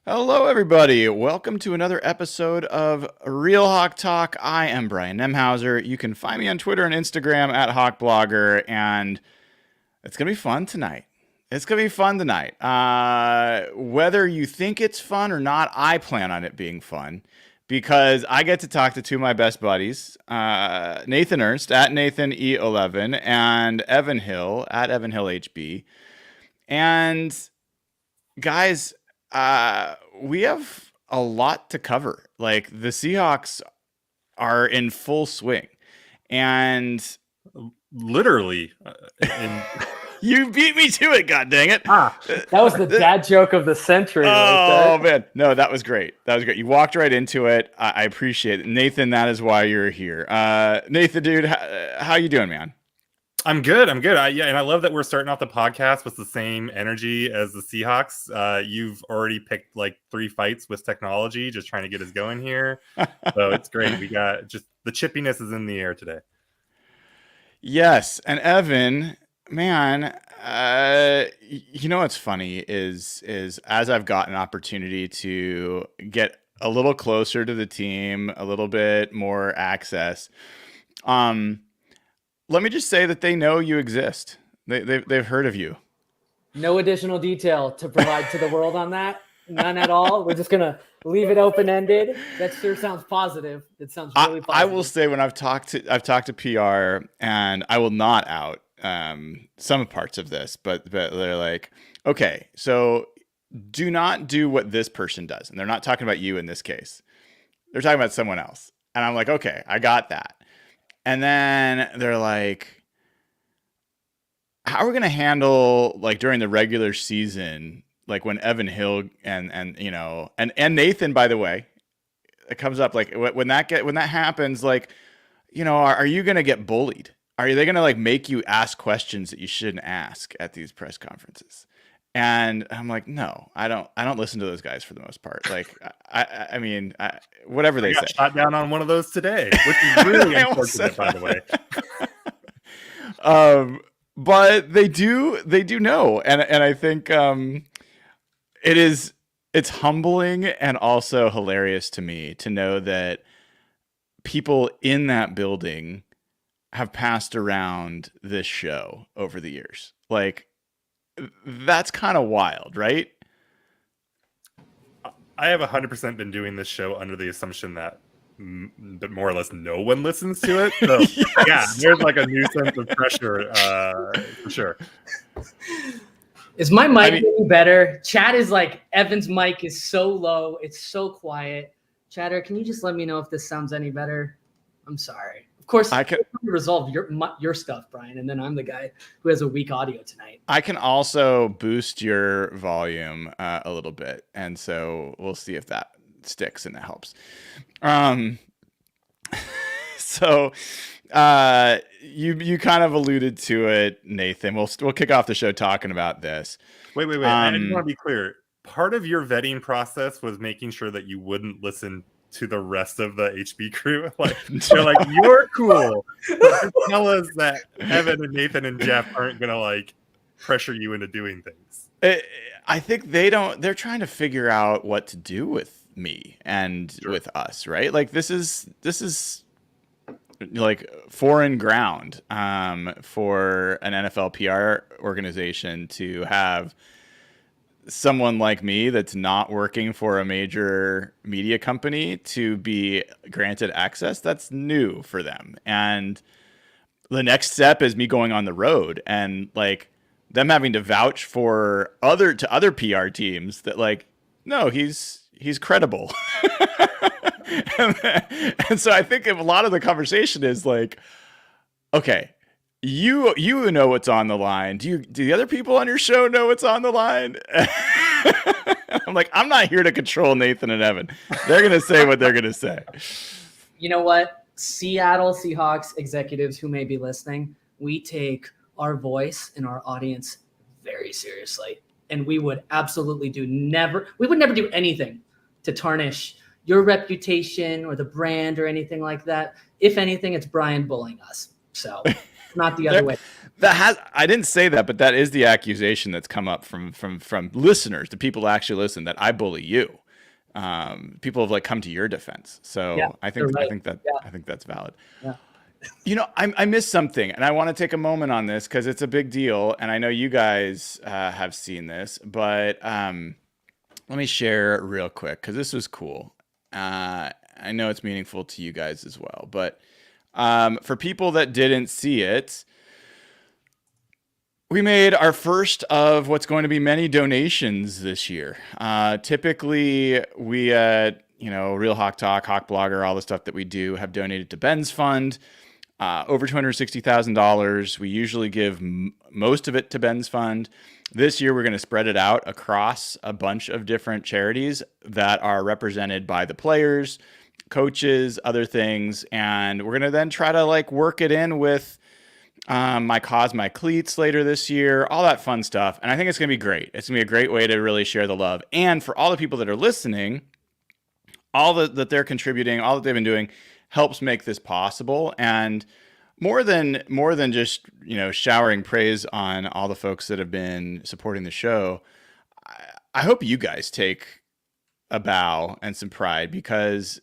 Hello, everybody. Welcome to another episode of Real Hawk Talk. I am Brian Nemhauser. You can find me on Twitter and Instagram at HawkBlogger, and it's going to be fun tonight. Whether you think it's fun or not, I plan on it being fun because I get to talk to two of my best buddies, Nathan Ernst at Nathan E11 and Evan Hill at Evan Hill HB. And guys, we have a lot to cover. Like, the Seahawks are in full swing, and literally, you beat me to it. God dang it! That was the dad joke of the century. Oh man, no, that was great. You walked right into it. I appreciate it, Nathan. That is why you're here. Nathan, dude, how you doing, man? I'm good. And I love that we're starting off the podcast with the same energy as the Seahawks. You've already picked like 3 fights with technology, just trying to get us going here. So it's great. We got just the chippiness is in the air today. Yes, and Evan, man, you know what's funny is as I've gotten an opportunity to get a little closer to the team, a little bit more access. Let me just say that they know you exist. They've heard of you. No additional detail to provide to the world on that. None at all. We're just gonna leave it open-ended. That sure sounds positive. It sounds really positive. I will say when I've talked to PR, and I will not out some parts of this, but they're like, okay, so do not do what this person does, and they're not talking about you in this case. They're talking about someone else, and I'm like, okay, I got that. And then they're like, how are we going to handle, like, during the regular season, like when Evan Hill and you know, and Nathan, by the way, it comes up, like when that happens, like, you know, are you going to get bullied? Are they going to like make you ask questions that you shouldn't ask at these press conferences? And I'm like, no, I don't listen to those guys for the most part. Like, I mean, whatever they say. Shot down on one of those today, which is really unfortunate, by the way. But they do know, and I think it's humbling and also hilarious to me to know that people in that building have passed around this show over the years. Like, that's kind of wild, right? I have 100% been doing this show under the assumption that more or less no one listens to it. So yes. Yeah, there's like a new sense of pressure for sure. Is my mic any better? Chat is like, Evan's mic is so low. It's so quiet. Chatter, can you just let me know if this sounds any better? I'm sorry. Of course, I can resolve your stuff, Brian, and then I'm the guy who has a weak audio tonight. I can also boost your volume a little bit, and so we'll see if that sticks and that helps. So you kind of alluded to it, Nathan. We'll kick off the show talking about this. Wait. I just want to be clear. Part of your vetting process was making sure that you wouldn't listen to the rest of the HB crew. Like, they're like, you're cool, but just tell us that Evan and Nathan and Jeff aren't gonna like pressure you into doing things. I think they're trying to figure out what to do with me and with us, right? Like, this is like foreign ground for an NFL PR organization to have someone like me that's not working for a major media company to be granted access. That's new for them. And the next step is me going on the road and like them having to vouch for other PR teams that, like, no, he's credible. and so I think a lot of the conversation is like, okay, you know what's on the line. Do the other people on your show know what's on the line? I'm like, I'm not here to control Nathan and Evan. They're going to say what they're going to say. You know what? Seattle Seahawks executives who may be listening, we take our voice and our audience very seriously. And we would absolutely never do anything to tarnish your reputation or the brand or anything like that. If anything, it's Brian bullying us. So not the other way. I didn't say that, but that is the accusation that's come up from listeners, the people who actually listen, that I bully you. People have like come to your defense. So Yeah, I think right. I think that's valid. Yeah. You know, I missed something, and I want to take a moment on this because it's a big deal, and I know you guys have seen this, but let me share real quick because this was cool. I know it's meaningful to you guys as well, but for people that didn't see it, we made our first of what's going to be many donations this year. Typically, we Real Hawk Talk, Hawk Blogger, all the stuff that we do have donated to Ben's fund. Over $260,000. We usually give most of it to Ben's fund. This year, we're going to spread it out across a bunch of different charities that are represented by the players, coaches, other things. And we're going to then try to like work it in with My Cause, My Cleats later this year, all that fun stuff. And I think it's going to be great. It's going to be a great way to really share the love. And for all the people that are listening, all that they're contributing, all that they've been doing helps make this possible. And more than just, showering praise on all the folks that have been supporting the show, I hope you guys take a bow and some pride because,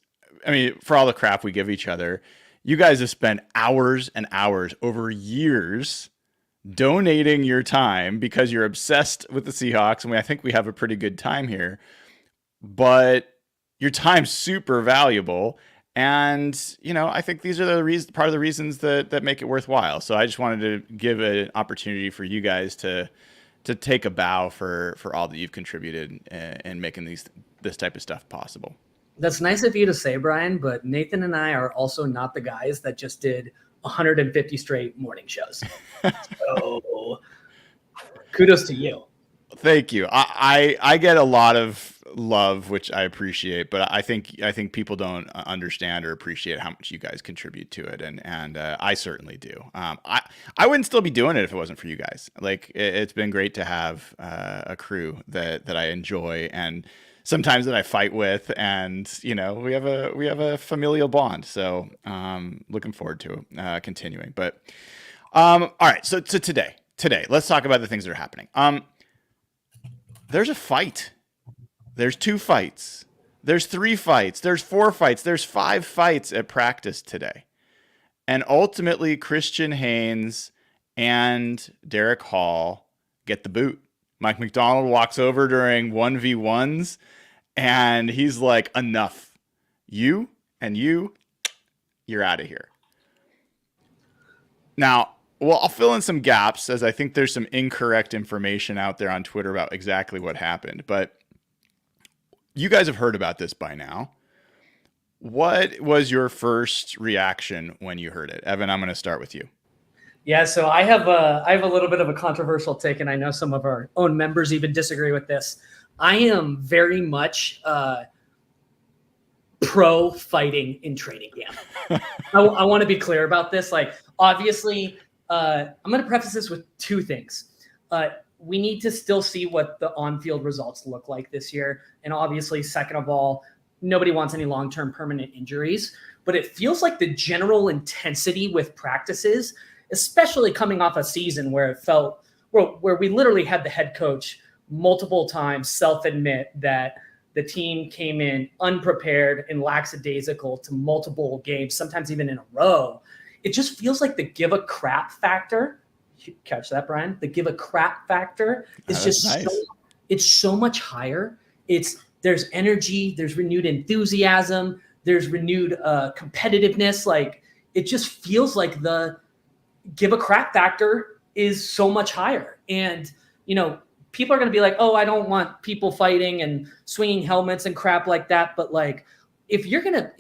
for all the crap we give each other, you guys have spent hours and hours over years donating your time because you're obsessed with the Seahawks. And I think we have a pretty good time here, but your time's super valuable. And, I think these are part of the reasons that make it worthwhile. So I just wanted to give an opportunity for you guys to take a bow for all that you've contributed in making this type of stuff possible. That's nice of you to say, Brian, but Nathan and I are also not the guys that just did 150 straight morning shows. So kudos to you. Thank you. I get a lot of love, which I appreciate, but I think people don't understand or appreciate how much you guys contribute to it, and I certainly do. I wouldn't still be doing it if it wasn't for you guys. Like it's been great to have a crew that I enjoy and sometimes that I fight with, and we have a familial bond. So looking forward to continuing. But all right, so today let's talk about the things that are happening. There's a fight. There's 2 fights. There's 3 fights. There's 4 fights. There's 5 fights at practice today. And ultimately, Christian Haynes and Derrick Hall get the boot. Mike MacDonald walks over during 1v1s, and he's like, enough. You and you're out of here. Now, well, I'll fill in some gaps as I think there's some incorrect information out there on Twitter about exactly what happened. But you guys have heard about this by now. What was your first reaction when you heard it? Evan, I'm going to start with you. Yeah, so I have a little bit of a controversial take, and I know some of our own members even disagree with this. I am very much pro fighting in training camp. I want to be clear about this. Like, obviously, I'm going to preface this with 2 things. We need to still see what the on-field results look like this year. And obviously, second of all, nobody wants any long-term permanent injuries. But it feels like the general intensity with practices, especially coming off a season where it felt where we literally had the head coach multiple times self-admit that the team came in unprepared and lackadaisical to multiple games, sometimes even in a row. It just feels like the give a crap factor. Catch that, Brian? The give a crap factor is just nice. It's so much higher. There's energy, there's renewed enthusiasm, there's renewed competitiveness. Like it just feels like the give a crap factor is so much higher. And people are going to be like, oh, I don't want people fighting and swinging helmets and crap like that. But like, if you're gonna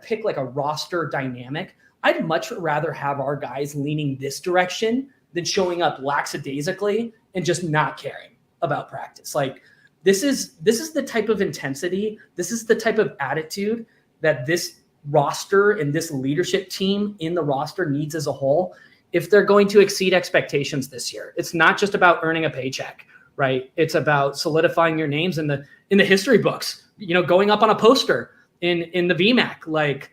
pick like a roster dynamic, I'd much rather have our guys leaning this direction than showing up lackadaisically and just not caring about practice. Like this is the type of intensity, this is the type of attitude that this roster and this leadership team in the roster needs as a whole if they're going to exceed expectations this year. It's not just about earning a paycheck, right? It's about solidifying your names in the history books, going up on a poster in the VMAC. Like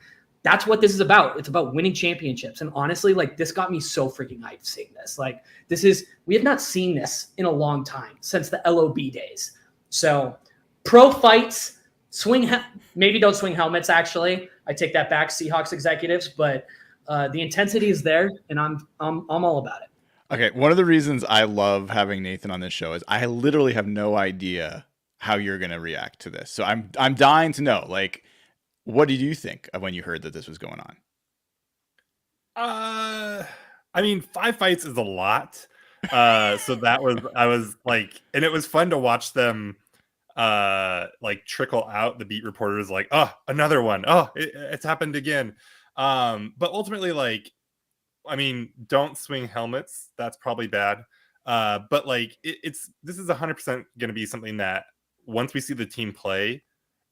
that's what this is about. It's about winning championships. And honestly, like this got me so freaking hyped seeing this. Like we have not seen this in a long time since the LOB days. So pro fights, maybe don't swing helmets. Actually, I take that back, Seahawks executives, but the intensity is there and I'm all about it. Okay. One of the reasons I love having Nathan on this show is I literally have no idea how you're going to react to this. So I'm dying to know, like, what did you think of when you heard that this was going on? I mean, 5 fights is a lot. So I was like, and it was fun to watch them like trickle out. The beat reporters like, oh, another one. Oh, it's happened again. But ultimately, like, I mean, don't swing helmets. That's probably bad. But like, this is 100% going to be something that once we see the team play,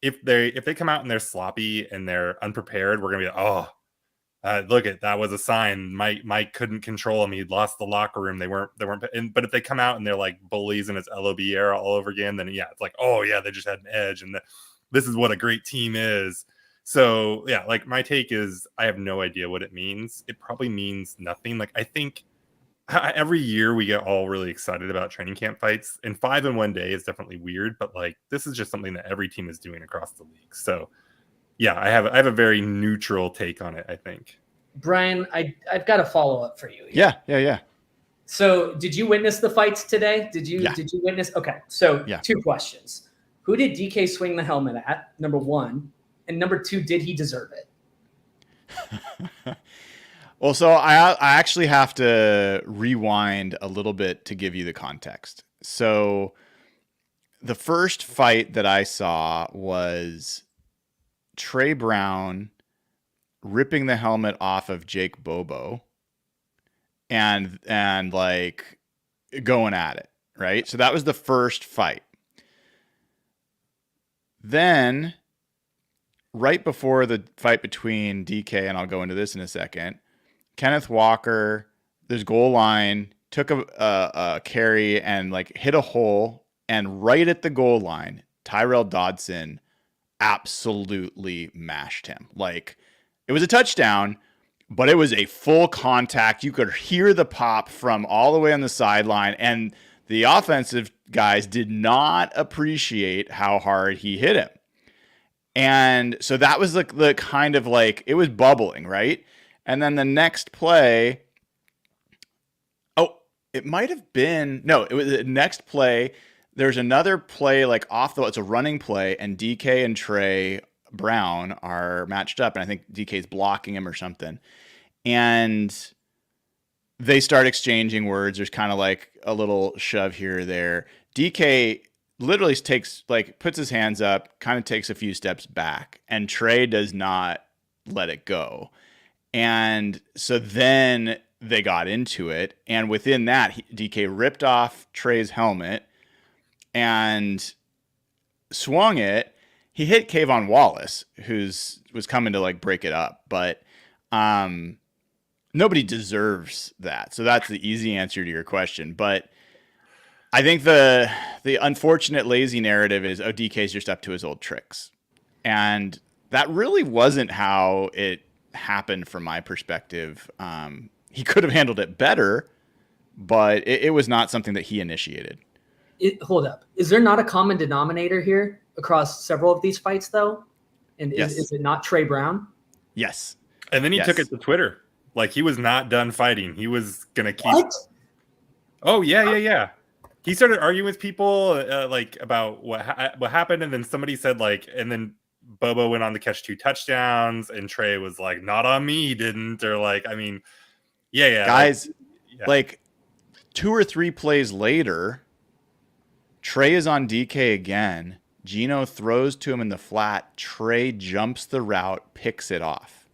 if they come out and they're sloppy and they're unprepared, we're gonna be like, look at that was a sign. Mike couldn't control him. He'd lost the locker room. They weren't. But if they come out and they're like bullies in its LOB era all over again, then yeah, it's like, oh yeah, they just had an edge, and this is what a great team is. So yeah, like my take is I have no idea what it means. It probably means nothing. Like I think every year we get all really excited about training camp fights, and 5 in one day is definitely weird, but like this is just something that every team is doing across the league. So yeah, I have a very neutral take on it, I think. Brian, I've got a follow-up for you here. Yeah. So did you witness the fights today? Did you witness? Okay. So 2 questions. Who did DK swing the helmet at? Number 1. And number 2, did he deserve it? Well, so I actually have to rewind a little bit to give you the context. So the first fight that I saw was Tre Brown ripping the helmet off of Jake Bobo and like going at it, right? So that was the first fight. Then right before the fight between DK, and I'll go into this in a second, Kenneth Walker, there's goal line, took a carry and like hit a hole, and right at the goal line, Tyrell Dodson absolutely mashed him. Like it was a touchdown, but it was a full contact. You could hear the pop from all the way on the sideline, and the offensive guys did not appreciate how hard he hit him. And so that was like the kind of like, it was bubbling, right? And then the next play, it might have been, no, it was the next play. There's another play like it's a running play, and DK and Tre Brown are matched up, and I think DK's blocking him or something. And they start exchanging words. There's kind of like a little shove here or there. DK literally puts his hands up, kind of takes a few steps back, and Tre does not let it go. And so then they got into it, and within that, DK ripped off Tre's helmet and swung it. He hit Kayvon Wallace, was coming to like break it up, but nobody deserves that. So that's the easy answer to your question. But I think the unfortunate lazy narrative is, DK's just up to his old tricks. And that really wasn't how it happened from my perspective. He could have handled it better, but it was not something that he initiated. Hold up. Is there not a common denominator here across several of these fights, though? And yes. Is it not Tre Brown? Yes. And then he took it to Twitter. Like he was not done fighting. He was going to keep. What? Oh, yeah. He started arguing with people like about what happened. And then somebody said like, and then Bobo went on to catch 2 touchdowns. And Tre was like, not on me, he didn't. Or like, I mean, yeah. Guys, like 2 or 3 plays later, Tre is on DK again. Gino throws to him in the flat. Tre jumps the route, picks it off.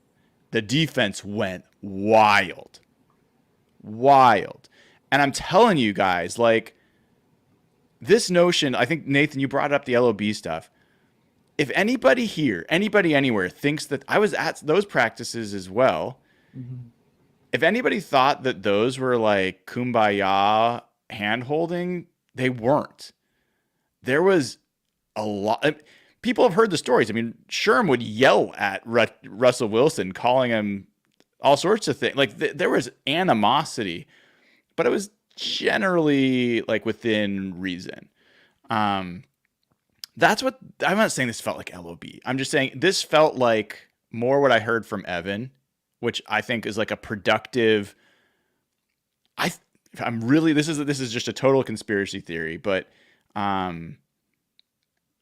The defense went wild. And I'm telling you guys, like, this notion, I think, Nathan, you brought up the LOB stuff. If anybody here, anybody anywhere thinks that, I was at those practices as well. Mm-hmm. If anybody thought that those were like kumbaya hand holding, they weren't. There was a lot. people have heard the stories. I mean, Sherm would yell at Russell Wilson, calling him all sorts of things. Like there was animosity, but it was generally like within reason. That's what I'm not saying. This felt like LOB. I'm just saying this felt like more what I heard from Evan, which I think is like a productive. I'm really this is just a total conspiracy theory, but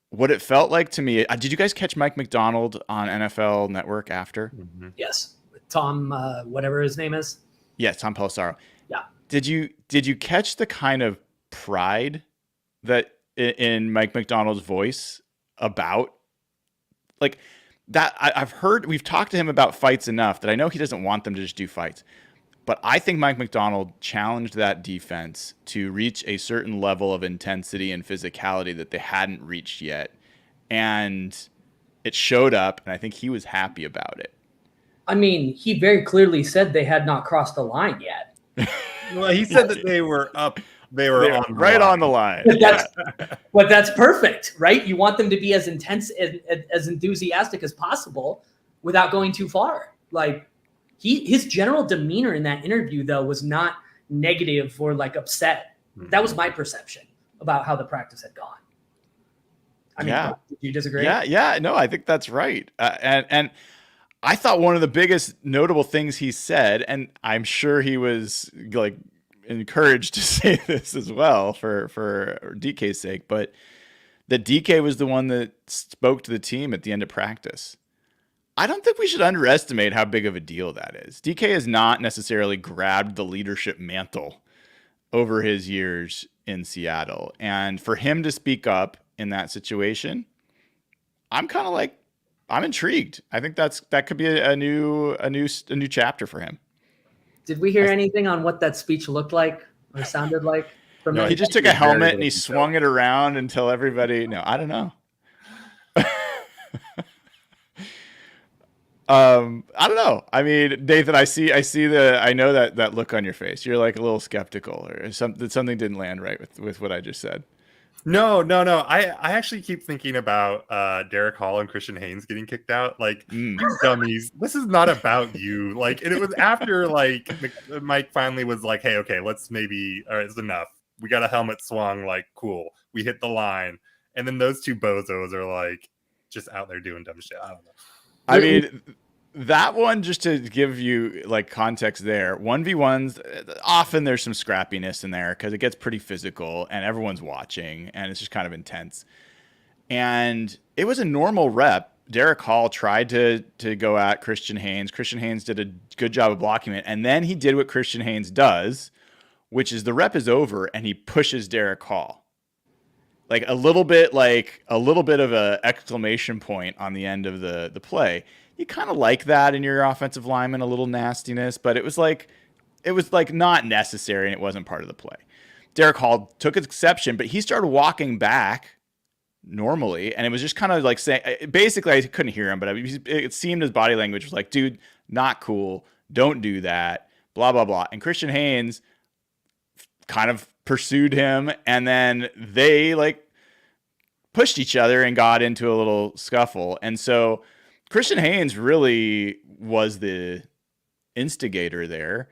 what it felt like to me. Did you guys catch Mike MacDonald on NFL Network after? Mm-hmm. Yes, Tom, whatever his name is. Yes, Tom Pelissero. Yeah. Did you catch the kind of pride that in Mike MacDonald's voice about like that? I've heard, we've talked to him about fights enough that I know he doesn't want them to just do fights. But I think Mike MacDonald challenged that defense to reach a certain level of intensity and physicality that they hadn't reached yet. And it showed up, and I think he was happy about it. I mean, he very clearly said they had not crossed the line yet. Well, he said that they were up. They were on the line. But that's perfect, right? You want them to be as intense, as enthusiastic as possible without going too far. Like, his general demeanor in that interview, though, was not negative or like upset. That was my perception about how the practice had gone. I mean, do you disagree? Yeah. No, I think that's right. And I thought one of the biggest notable things he said, and I'm sure he was like encouraged to say this as well for DK's sake, but that DK was the one that spoke to the team at the end of practice. I don't think we should underestimate how big of a deal that is. DK has not necessarily grabbed the leadership mantle over his years in Seattle. And for him to speak up in that situation, I'm kind of like, I'm intrigued. I think that could be a new chapter for him. Did we hear anything on what that speech looked like or sounded like? No, he just took a helmet and he swung it around until everybody. No, I don't know. I don't know. I mean, Nathan, I know that look on your face. You're like a little skeptical, or something didn't land right with what I just said. No. I actually keep thinking about Derrick Hall and Christian Haynes getting kicked out. Like, you dummies, this is not about you. Like, and it was after like Mike finally was like, hey, okay, let's maybe, all right, it's enough. We got a helmet swung, like, cool. We hit the line. And then those two bozos are like just out there doing dumb shit. I don't know. I mean, that one, just to give you like context there, 1v1s, often there's some scrappiness in there because it gets pretty physical and everyone's watching and it's just kind of intense. And it was a normal rep. Derrick Hall tried to go at Christian Haynes. Christian Haynes did a good job of blocking it. And then he did what Christian Haynes does, which is the rep is over and he pushes Derrick Hall. Like a little bit of a exclamation point on the end of the play. You kind of like that in your offensive lineman, a little nastiness, but it was like not necessary and it wasn't part of the play. Derrick Hall took exception, but he started walking back normally, and it was just kind of like saying, basically I couldn't hear him, but it seemed his body language was like, dude, not cool, don't do that, blah, blah, blah. And Christian Haynes kind of pursued him, and then they like pushed each other and got into a little scuffle. And so Christian Haynes really was the instigator there.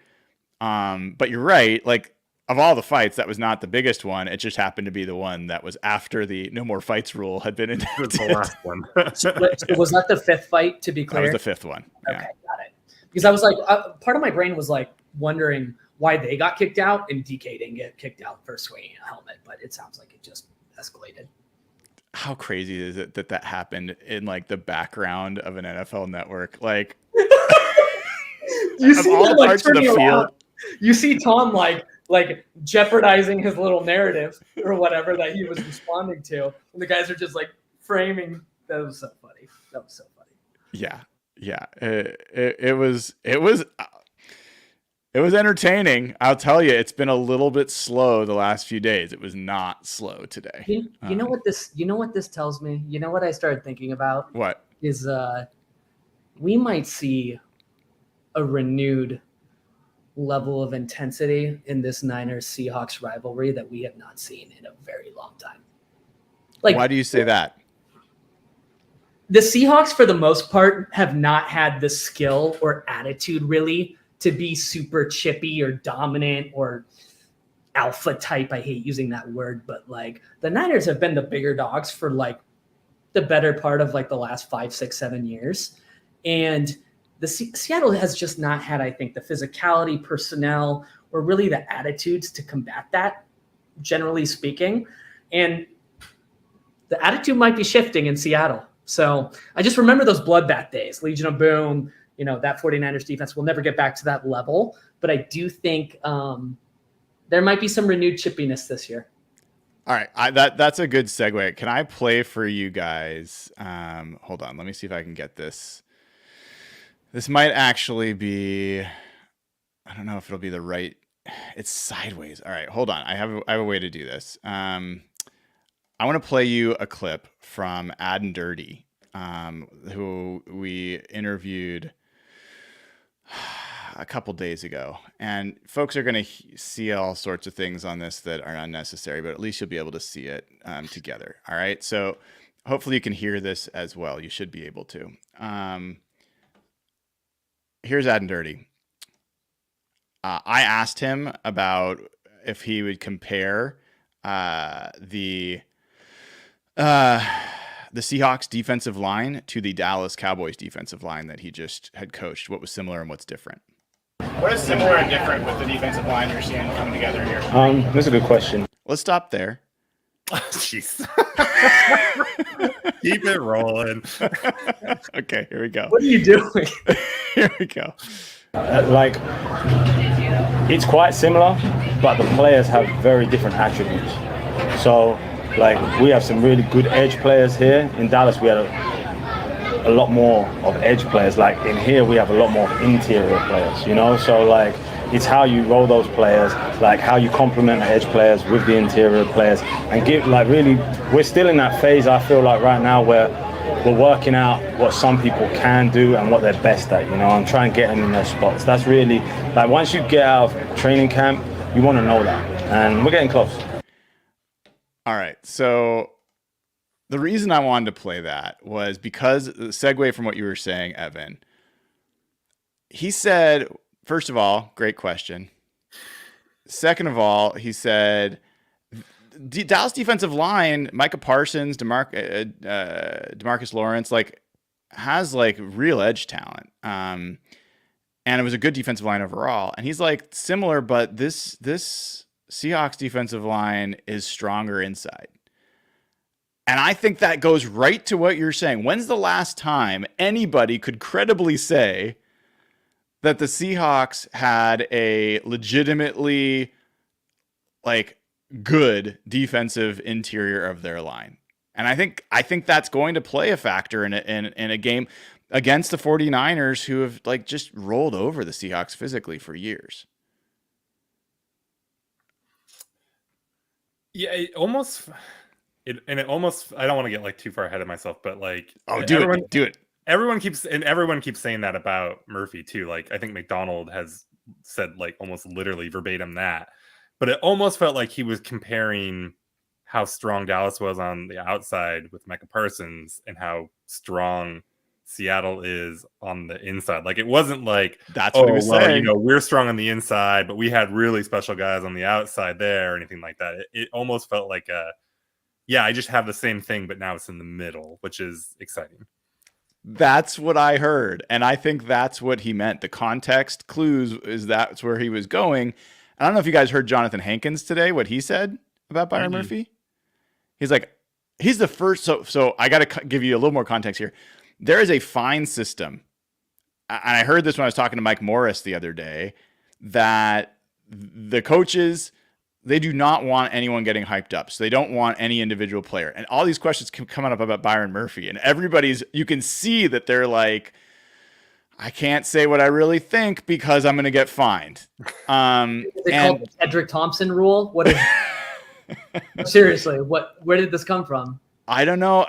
But you're right, like of all the fights, that was not the biggest one. It just happened to be the one that was after the no more fights rule had been enacted. The last one. So was that the fifth fight, to be clear? That was the fifth one. Okay, got it. Because I was like, part of my brain was like wondering why they got kicked out and DK didn't get kicked out for swinging a helmet, but it sounds like it just escalated. How crazy is it that happened in like the background of an NFL network? Like, you see all them, the like, parts of the turning field. around. You see Tom like jeopardizing his little narrative or whatever that he was responding to, and the guys are just like framing. That was so funny. Yeah. It was entertaining. I'll tell you, it's been a little bit slow the last few days. It was not slow today. You know what this tells me? You know what I started thinking about? What is we might see a renewed level of intensity in this Niners Seahawks rivalry that we have not seen in a very long time. Like, why do you say that? the Seahawks, for the most part, have not had the skill or attitude really to be super chippy or dominant or alpha type. I hate using that word, but like the Niners have been the bigger dogs for like the better part of like the last 5, 6, 7 years. And the Seattle has just not had, I think, the physicality, personnel, or really the attitudes to combat that, generally speaking. And the attitude might be shifting in Seattle. So I just remember those bloodbath days, Legion of Boom, you know, that 49ers defense will never get back to that level. But I do think there might be some renewed chippiness this year. All right. That's a good segue. Can I play for you guys? Hold on. Let me see if I can get this. This might actually be, I don't know if it'll be the right, it's sideways. All right, hold on. I have a way to do this. I want to play you a clip from Ad and Dirty, who we interviewed a couple days ago. And folks are going to see all sorts of things on this that are unnecessary, but at least you'll be able to see it together. All right, so hopefully you can hear this as well. You should be able to. Here's Ad and Dirty. I asked him about if he would compare the Seahawks defensive line to the Dallas Cowboys defensive line that he just had coached. What was similar and what's different? What is similar and different with the defensive line you're seeing coming together here? That's a good question. Let's stop there. Jeez. Keep it rolling. Okay, here we go. What are you doing? Here we go. Like, it's quite similar, but the players have very different attributes. So, like, we have some really good edge players here. In Dallas, we had a lot more of edge players. Like, in here, we have a lot more interior players, you know? So, like, it's how you roll those players, like how you complement the edge players with the interior players, and give, like, really, we're still in that phase, I feel like, right now, where we're working out what some people can do and what they're best at, you know, and try and get them in their spots. That's really, like, once you get out of training camp, you want to know that, and we're getting close. All right, so the reason I wanted to play that was because the segue from what you were saying, Evan, he said, first of all, great question. Second of all, he said, Dallas defensive line, Micah Parsons, DeMarcus Lawrence, like, has like real edge talent. And it was a good defensive line overall. And he's like, similar, but this Seahawks defensive line is stronger inside. And I think that goes right to what you're saying. When's the last time anybody could credibly say that the Seahawks had a legitimately, like, good defensive interior of their line? And I think that's going to play a factor in a game against the 49ers, who have, like, just rolled over the Seahawks physically for years. Yeah, it almost, I don't want to get, like, too far ahead of myself, but, like, do it. Everyone keeps saying that about Murphy too. Like, I think MacDonald has said, like, almost literally verbatim that. But it almost felt like he was comparing how strong Dallas was on the outside with Micah Parsons and how strong Seattle is on the inside. Like, it wasn't like, that's what he was saying. You know, we're strong on the inside, but we had really special guys on the outside there or anything like that. It almost felt like I just have the same thing, but now it's in the middle, which is exciting. That's what I heard. And I think that's what he meant. The context clues is that's where he was going. I don't know if you guys heard Jonathan Hankins today, what he said about Byron Murphy. He's like, he's the first. So I got to give you a little more context here. There is a fine system. And I heard this when I was talking to Mike Morris the other day, that the coaches, they do not want anyone getting hyped up. So they don't want any individual player. And all these questions keep coming up about Byron Murphy. And you can see that they're like, I can't say what I really think because I'm going to get fined. Is it called the Cedric Thompson rule? What is seriously, where did this come from? I don't know.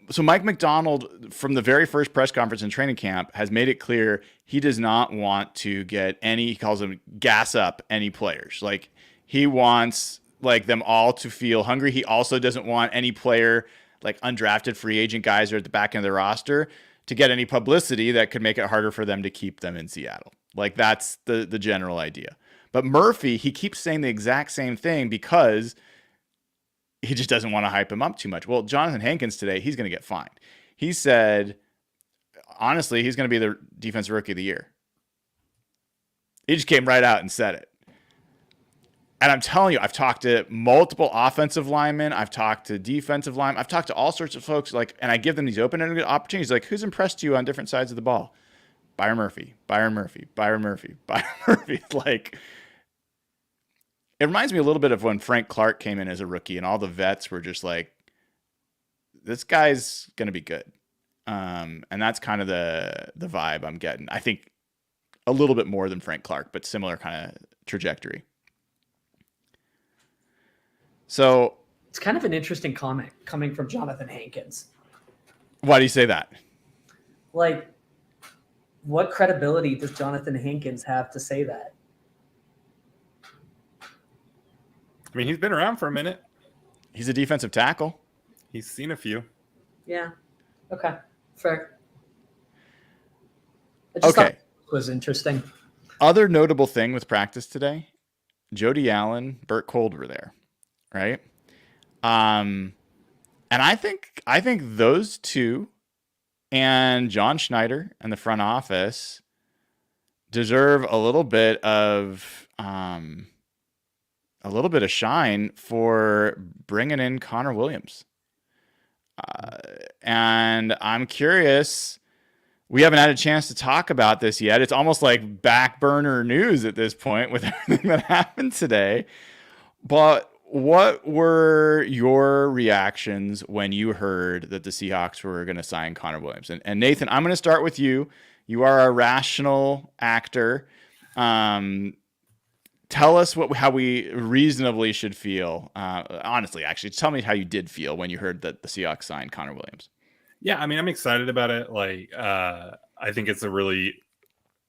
So Mike MacDonald, from the very first press conference in training camp, has made it clear he does not want to get he calls them gas up any players. Like, he wants, like, them all to feel hungry. He also doesn't want any player, like undrafted free agent guys are at the back end of the roster to get any publicity that could make it harder for them to keep them in Seattle. Like that's the general idea. But Murphy, he keeps saying the exact same thing because he just doesn't want to hype him up too much. Well, Jonathan Hankins today, he's going to get fined. He said, honestly, he's going to be the defensive rookie of the year. He just came right out and said it. And I'm telling you, I've talked to multiple offensive linemen. I've talked to defensive linemen. I've talked to all sorts of folks, like, and I give them these open-ended opportunities. Like, who's impressed you on different sides of the ball? Byron Murphy, Byron Murphy, Byron Murphy, Byron Murphy. Like, it reminds me a little bit of when Frank Clark came in as a rookie and all the vets were just like, this guy's going to be good. And that's kind of the vibe I'm getting. I think a little bit more than Frank Clark, but similar kind of trajectory. So it's kind of an interesting comment coming from Jonathan Hankins. Why do you say that? Like, what credibility does Jonathan Hankins have to say that? I mean, he's been around for a minute. He's a defensive tackle. He's seen a few. Yeah. Okay. Fair. I just thought it was interesting. Other notable thing with practice today, Jody Allen, Burt Cold were there, right? And I think those two and John Schneider and the front office deserve a little bit of shine for bringing in Connor Williams. And I'm curious, we haven't had a chance to talk about this yet. It's almost like back burner news at this point with everything that happened today. But what were your reactions when you heard that the Seahawks were going to sign Connor Williams? And Nathan, I'm going to start with you. You are a rational actor. Tell us how we reasonably should feel. Honestly, actually, tell me how you did feel when you heard that the Seahawks signed Connor Williams. Yeah, I mean, I'm excited about it. Like, I think it's a really,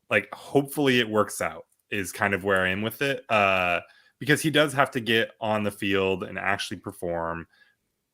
like, hopefully it works out is kind of where I am with it. Because he does have to get on the field and actually perform.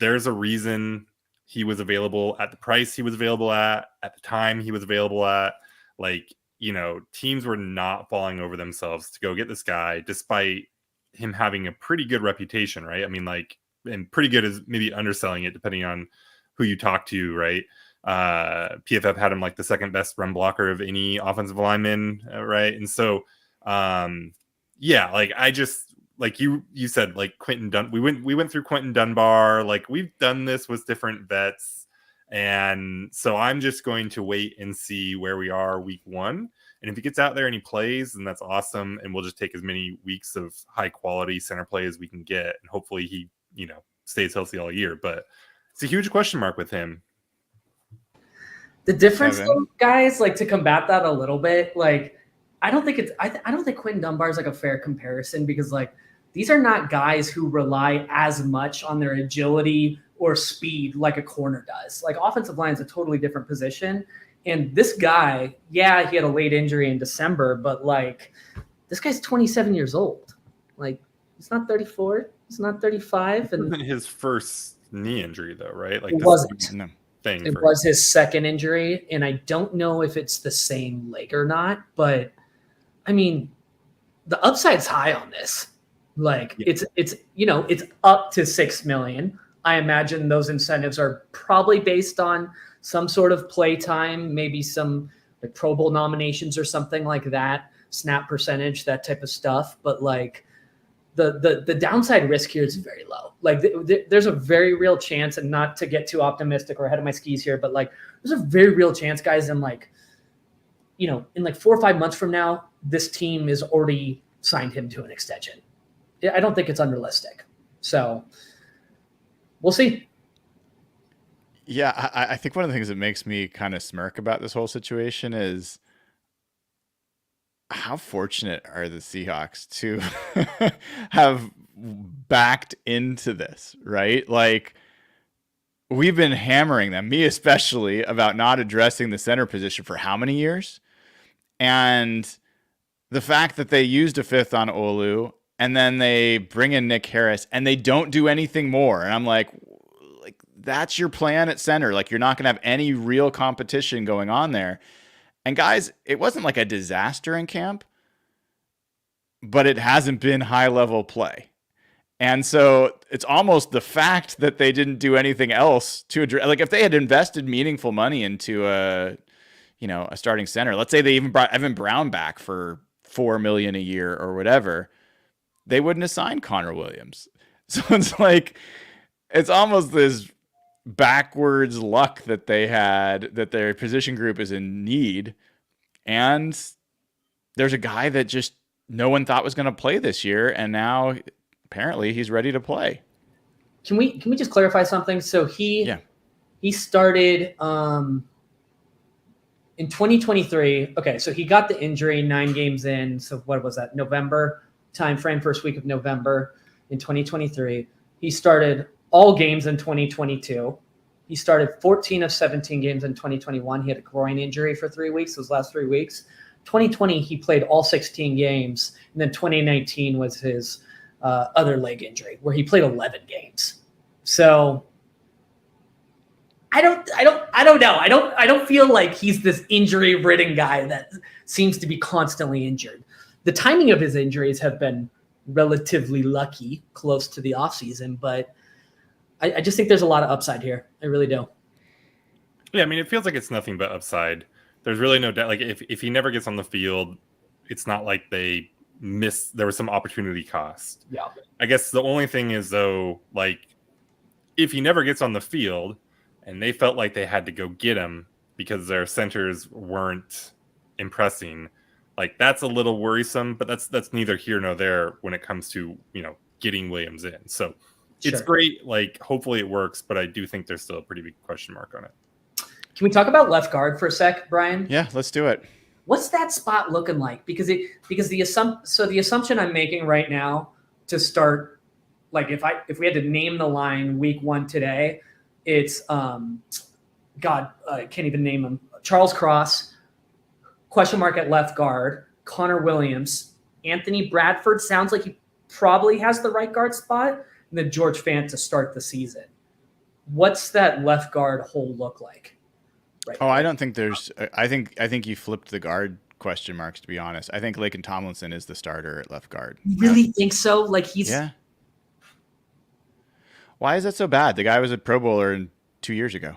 There's a reason he was available at the price he was available at the time he was available at. Like, you know, teams were not falling over themselves to go get this guy, despite him having a pretty good reputation, right? I mean, like, and pretty good is maybe underselling it depending on who you talk to, right? PFF had him like the second best run blocker of any offensive lineman, right? And so, yeah, like I just, like you said, like we went through Quentin Dunbar, like we've done this with different vets. And so I'm just going to wait and see where we are week one. And if he gets out there and he plays, then that's awesome. And we'll just take as many weeks of high quality center play as we can get. And hopefully he, you know, stays healthy all year. But it's a huge question mark with him. The difference, though, guys, like to combat that a little bit, like I don't think Quentin Dunbar is like a fair comparison because like these are not guys who rely as much on their agility or speed like a corner does. Like offensive line is a totally different position. And this guy, yeah, he had a late injury in December, but like this guy's 27 years old. Like he's not 34, he's not 35. And wasn't his first knee injury though, right? Like it wasn't. No thing. It was his second injury, and I don't know if it's the same leg or not, but I mean, the upside's high on this. Like it's you know, it's up to $6 million. I imagine those incentives are probably based on some sort of play time, maybe some like Pro Bowl nominations or something like that, snap percentage, that type of stuff. But like the downside risk here is very low. Like there's a very real chance, and not to get too optimistic or ahead of my skis here, but like there's a very real chance, guys, in like, you know, in like 4 or 5 months from now, this team is already signed him to an extension. I don't think it's unrealistic. So we'll see. Yeah, I think one of the things that makes me kind of smirk about this whole situation is how fortunate are the Seahawks to have backed into this, right? Like we've been hammering them, me especially, about not addressing the center position for how many years? And the fact that they used a fifth on Olu and then they bring in Nick Harris and they don't do anything more. And I'm like, that's your plan at center. Like, you're not going to have any real competition going on there. And guys, it wasn't like a disaster in camp, but it hasn't been high level play. And so it's almost the fact that they didn't do anything else to address, like if they had invested meaningful money into a starting center, let's say they even brought Evan Brown back for $4 million a year or whatever, they wouldn't have signed Connor Williams. So it's like, it's almost this backwards luck that they had, that their position group is in need. And there's a guy that just no one thought was going to play this year. And now apparently he's ready to play. Can we just clarify something? So he started in 2023. Okay, so he got the injury 9 games in. So what was that? November timeframe, first week of November in 2023. He started all games in 2022. He started 14 of 17 games in 2021. He had a groin injury for 3 weeks, those last 3 weeks. 2020, he played all 16 games. And then 2019 was his other leg injury, where he played 11 games. So I don't know. I don't feel like he's this injury-ridden guy that seems to be constantly injured. The timing of his injuries have been relatively lucky, close to the offseason, but I just think there's a lot of upside here. I really do. Yeah, I mean, it feels like it's nothing but upside. There's really no doubt. Like, if he never gets on the field, it's not like there was some opportunity cost. Yeah. I guess the only thing is, though, like, if he never gets on the field and they felt like they had to go get him because their centers weren't impressing, like, that's a little worrisome, but that's neither here nor there when it comes to, getting Williams in. So it's great. Like, hopefully it works, but I do think there's still a pretty big question mark on it. Can we talk about left guard for a sec, Brian? Yeah, let's do it. What's that spot looking like? Because the assumption I'm making right now to start, like if we had to name the line week 1 today, it's I can't even name him. Charles Cross, question mark at left guard, Connor Williams, Anthony Bradford sounds like he probably has the right guard spot, and then George Fant to start the season. What's that left guard hole look like? Right. Oh, I don't think there's. I think you flipped the guard question marks. To be honest, I think Laken Tomlinson is the starter at left guard. You really think so? Like he's. Yeah. Why is that so bad? The guy was a Pro Bowler 2 years ago.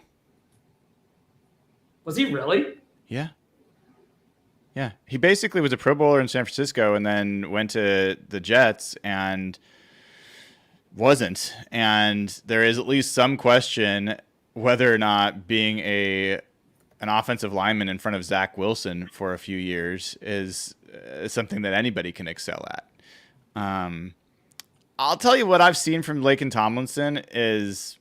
Was he really? Yeah. Yeah, he basically was a Pro Bowler in San Francisco and then went to the Jets and wasn't. And there is at least some question whether or not being an offensive lineman in front of Zach Wilson for a few years is something that anybody can excel at. I'll tell you what I've seen from Laken Tomlinson is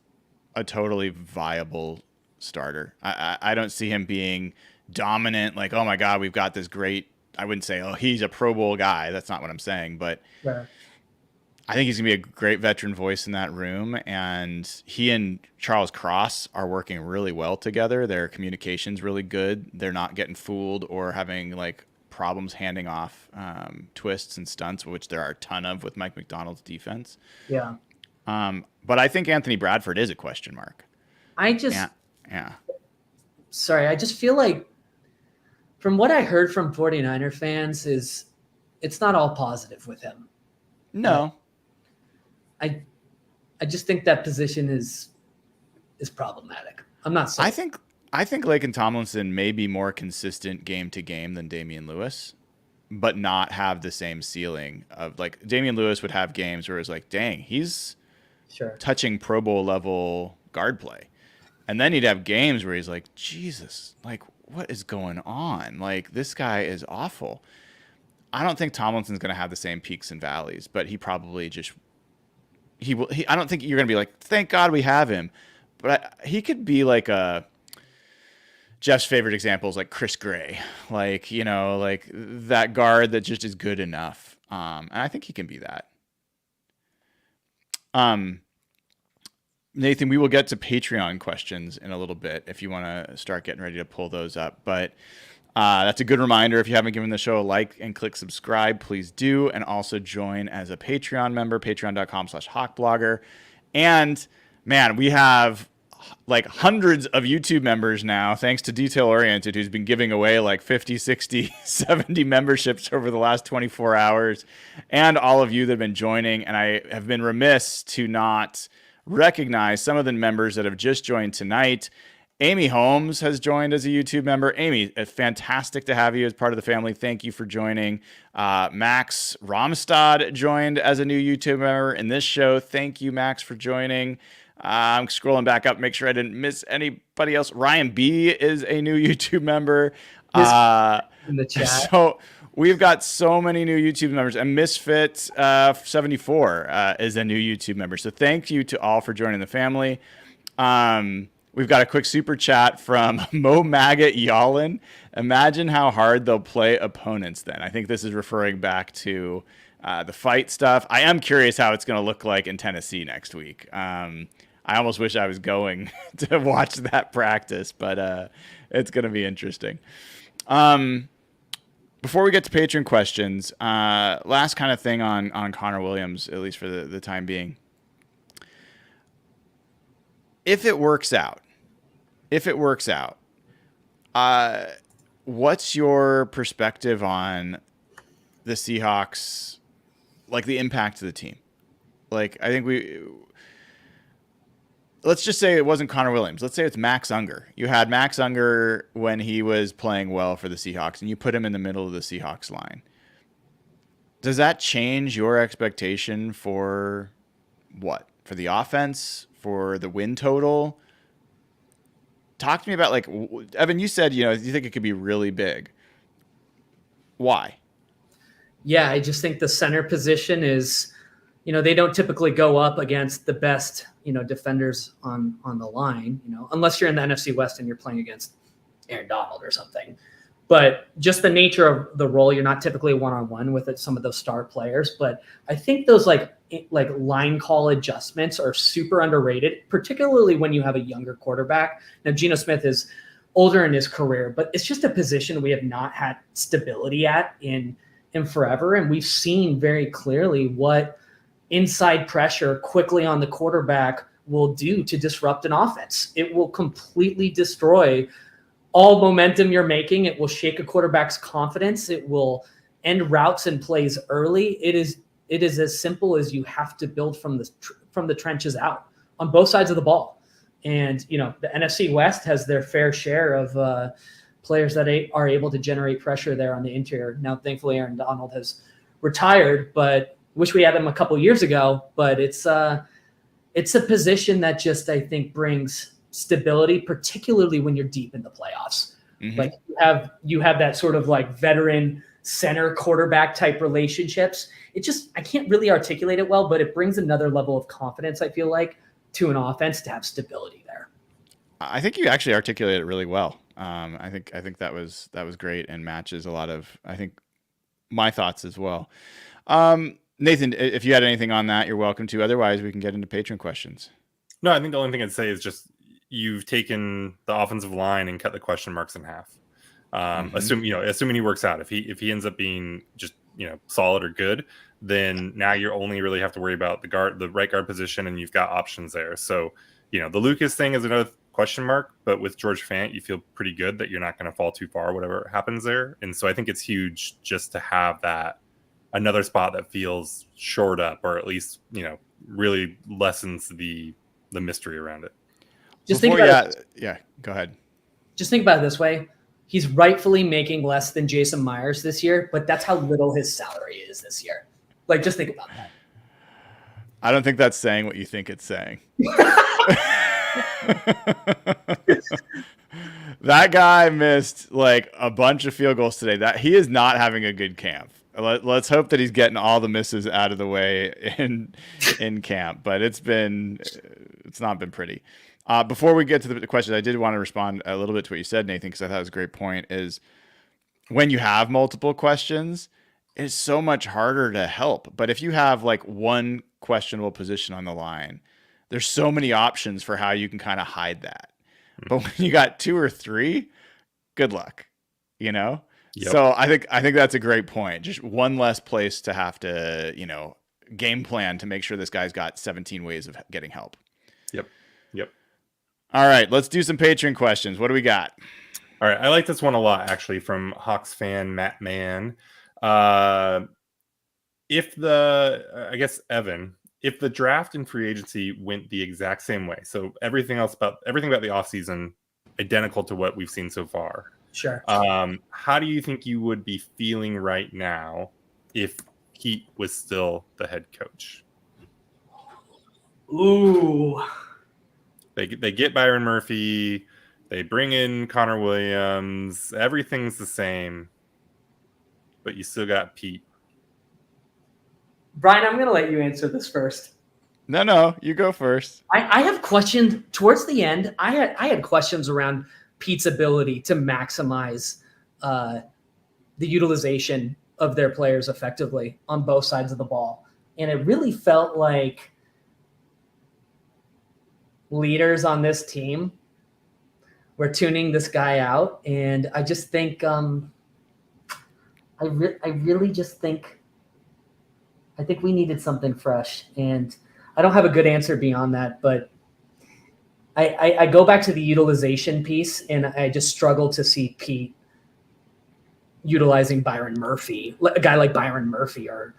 a totally viable starter. I don't see him being dominant, like, oh my God, we've got this great, I wouldn't say, oh, he's a Pro Bowl guy. That's not what I'm saying, but yeah. I think he's going to be a great veteran voice in that room. And he and Charles Cross are working really well together. Their communication's really good. They're not getting fooled or having like problems handing off twists and stunts, which there are a ton of with Mike MacDonald's defense. Yeah. But I think Anthony Bradford is a question mark. Yeah. Sorry, I just feel like from what I heard from 49er fans is it's not all positive with him. No. I just think that position is problematic. I'm not saying. I think Laken Tomlinson may be more consistent game to game than Damian Lewis, but not have the same ceiling of like Damian Lewis would have games where it's like, dang, he's touching Pro Bowl level guard play. And then he'd have games where he's like, Jesus, like what is going on? Like this guy is awful. I don't think Tomlinson's going to have the same peaks and valleys, but he probably just I don't think you're going to be like, thank God we have him. But he could be like Jeff's favorite example is like Chris Gray, like, like that guard that just is good enough. And I think he can be that. Nathan, we will get to Patreon questions in a little bit if you want to start getting ready to pull those up. But that's a good reminder. If you haven't given the show a like and click subscribe, please do. And also join as a Patreon member, patreon.com/hawkblogger. And man, we have like hundreds of YouTube members now, thanks to Detail Oriented, who's been giving away like 50, 60, 70 memberships over the last 24 hours, and all of you that have been joining. And I have been remiss to not recognize some of the members that have just joined tonight. Amy Holmes has joined as a YouTube member. Amy, it's fantastic to have you as part of the family. Thank you for joining. Max Romstad joined as a new YouTube member in this show. Thank you, Max, for joining. I'm scrolling back up, make sure I didn't miss anybody else. Ryan B is a new YouTube member. In the chat. So we've got so many new YouTube members, and Misfit 74 is a new YouTube member. So thank you to all for joining the family. We've got a quick super chat from Mo Maggot Yalin. Imagine how hard they'll play opponents then. I think this is referring back to the fight stuff. I am curious how it's going to look like in Tennessee next week. I almost wish I was going to watch that practice, but it's going to be interesting. Before we get to patron questions, last kind of thing on Connor Williams, at least for the time being. If it works out, what's your perspective on the Seahawks, like the impact to the team? Like, I think let's just say it wasn't Connor Williams. Let's say it's Max Unger. You had Max Unger when he was playing well for the Seahawks, and you put him in the middle of the Seahawks line. Does that change your expectation for what? For the offense? For the win total? Talk to me about, like, Evan, you said, you think it could be really big. Why? Yeah, I just think the center position is, they don't typically go up against the best, defenders on the line, unless you're in the NFC West and you're playing against Aaron Donald or something. But just the nature of the role, you're not typically one-on-one with some of those star players. But I think those like line call adjustments are super underrated, particularly when you have a younger quarterback. Now, Geno Smith is older in his career, but it's just a position we have not had stability at in forever. And we've seen very clearly what inside pressure quickly on the quarterback will do to disrupt an offense. It will completely destroy all momentum you're making. It will shake a quarterback's confidence. It will end routes and plays early. It is as simple as you have to build from the trenches out on both sides of the ball. And, the NFC West has their fair share of players that are able to generate pressure there on the interior. Now, thankfully, Aaron Donald has retired, but wish we had him a couple years ago. But it's a position that just, I think, brings stability, particularly when you're deep in the playoffs. Mm-hmm. Like you have that sort of like veteran center quarterback type relationships. I can't really articulate it well, but it brings another level of confidence, I feel like, to an offense to have stability there. I think you actually articulated it really well. I think that was great and matches a lot of, I think, my thoughts as well. Nathan, if you had anything on that, you're welcome to. Otherwise, we can get into patron questions. No, I think the only thing I'd say is just you've taken the offensive line and cut the question marks in half. Assuming he works out. If he ends up being just solid or good, then now you only really have to worry about the right guard position, and you've got options there. So the Lucas thing is another question mark, but with George Fant, you feel pretty good that you're not going to fall too far, whatever happens there. And so I think it's huge just to have that another spot that feels shored up, or at least really lessens the mystery around it. Go ahead. Just think about it this way. He's rightfully making less than Jason Myers this year, but that's how little his salary is this year. Like, just think about that. I don't think that's saying what you think it's saying. That guy missed like a bunch of field goals today. That he is not having a good camp. Let's hope that he's getting all the misses out of the way in camp, but it's not been pretty. Before we get to the questions, I did want to respond a little bit to what you said, Nathan, because I thought it was a great point, is when you have multiple questions, it's so much harder to help. But if you have like one questionable position on the line, there's so many options for how you can kind of hide that. But when you got two or three, good luck, Yep. So I think that's a great point. Just one less place to have to, game plan to make sure this guy's got 17 ways of getting help. Yep. All right, let's do some Patreon questions. What do we got? All right, I like this one a lot, actually, from Hawks fan Matt Mann. I guess Evan, if the draft and free agency went the exact same way, so everything about the offseason identical to what we've seen so far. Sure. How do you think you would be feeling right now if Pete was still the head coach? Ooh. They get Byron Murphy. They bring in Connor Williams. Everything's the same, but you still got Pete. Brian, I'm going to let you answer this first. No, you go first. I have questions towards the end. I had questions around Pete's ability to maximize the utilization of their players effectively on both sides of the ball. And it really felt like leaders on this team were tuning this guy out. And I just think I think we needed something fresh. And I don't have a good answer beyond that, but I go back to the utilization piece, and I just struggle to see Pete utilizing Byron Murphy, a guy like Byron Murphy or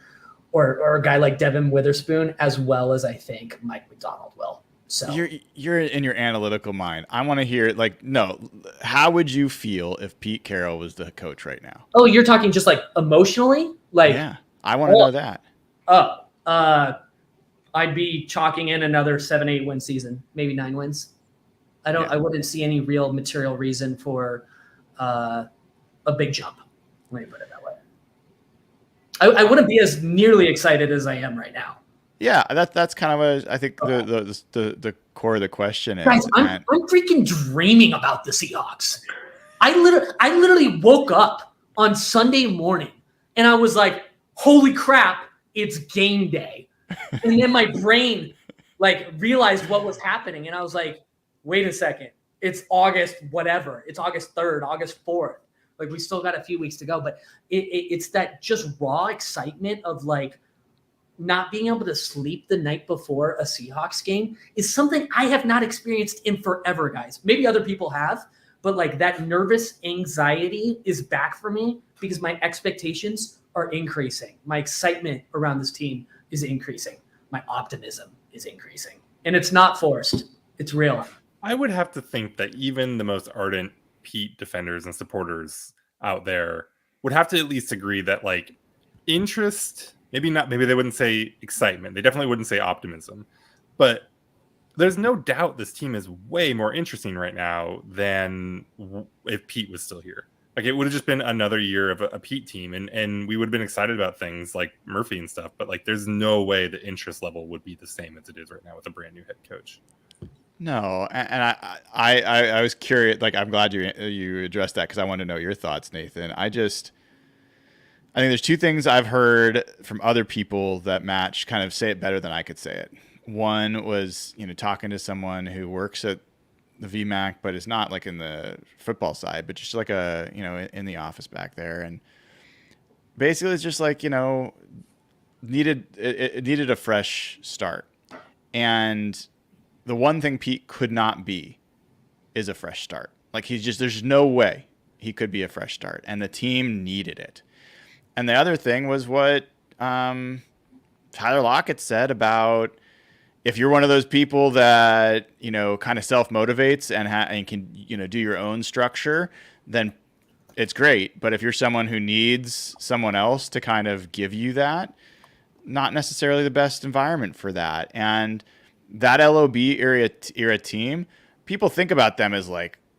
a guy like Devin Witherspoon, as well as I think Mike MacDonald will. So you're in your analytical mind. I want to hear, how would you feel if Pete Carroll was the coach right now? Oh, you're talking just like emotionally? Yeah, I want to know that. I'd be chalking in another 7-8 win season, maybe 9 wins. I wouldn't see any real material reason for a big jump. Let me put it that way. I wouldn't be as nearly excited as I am right now. Yeah, that's kind of I think the core of the question is. Guys, I'm freaking dreaming about the Seahawks. I literally woke up on Sunday morning and I was like, holy crap, it's game day. And then my brain realized what was happening. And I was like, wait a second. It's August, whatever. It's August 3rd, August 4th. We still got a few weeks to go. But it's that just raw excitement of not being able to sleep the night before a Seahawks game is something I have not experienced in forever, guys. Maybe other people have, but that nervous anxiety is back for me because my expectations are increasing. My excitement around this team is increasing. My optimism is increasing. And it's not forced. It's real. I would have to think that even the most ardent Pete defenders and supporters out there would have to at least agree that interest, maybe they wouldn't say excitement. They definitely wouldn't say optimism. But there's no doubt this team is way more interesting right now than if Pete was still here. It would have just been another year of a Pete team, and we would have been excited about things like Murphy and stuff. But there's no way the interest level would be the same as it is right now with a brand new head coach. No, and I was curious. I'm glad you addressed that because I want to know your thoughts, Nathan. I think there's two things I've heard from other people that match kind of say it better than I could say it. One was talking to someone who works at the VMAC, but is not in the football side, but just in the office back there, and basically it's just needed a fresh start. And the one thing Pete could not be is a fresh start. There's no way he could be a fresh start, and the team needed it. And the other thing was what Tyler Lockett said about, if you're one of those people that, kind of self-motivates and can, do your own structure, then it's great. But if you're someone who needs someone else to kind of give you that, not necessarily the best environment for that. And that LOB era team, people think about them as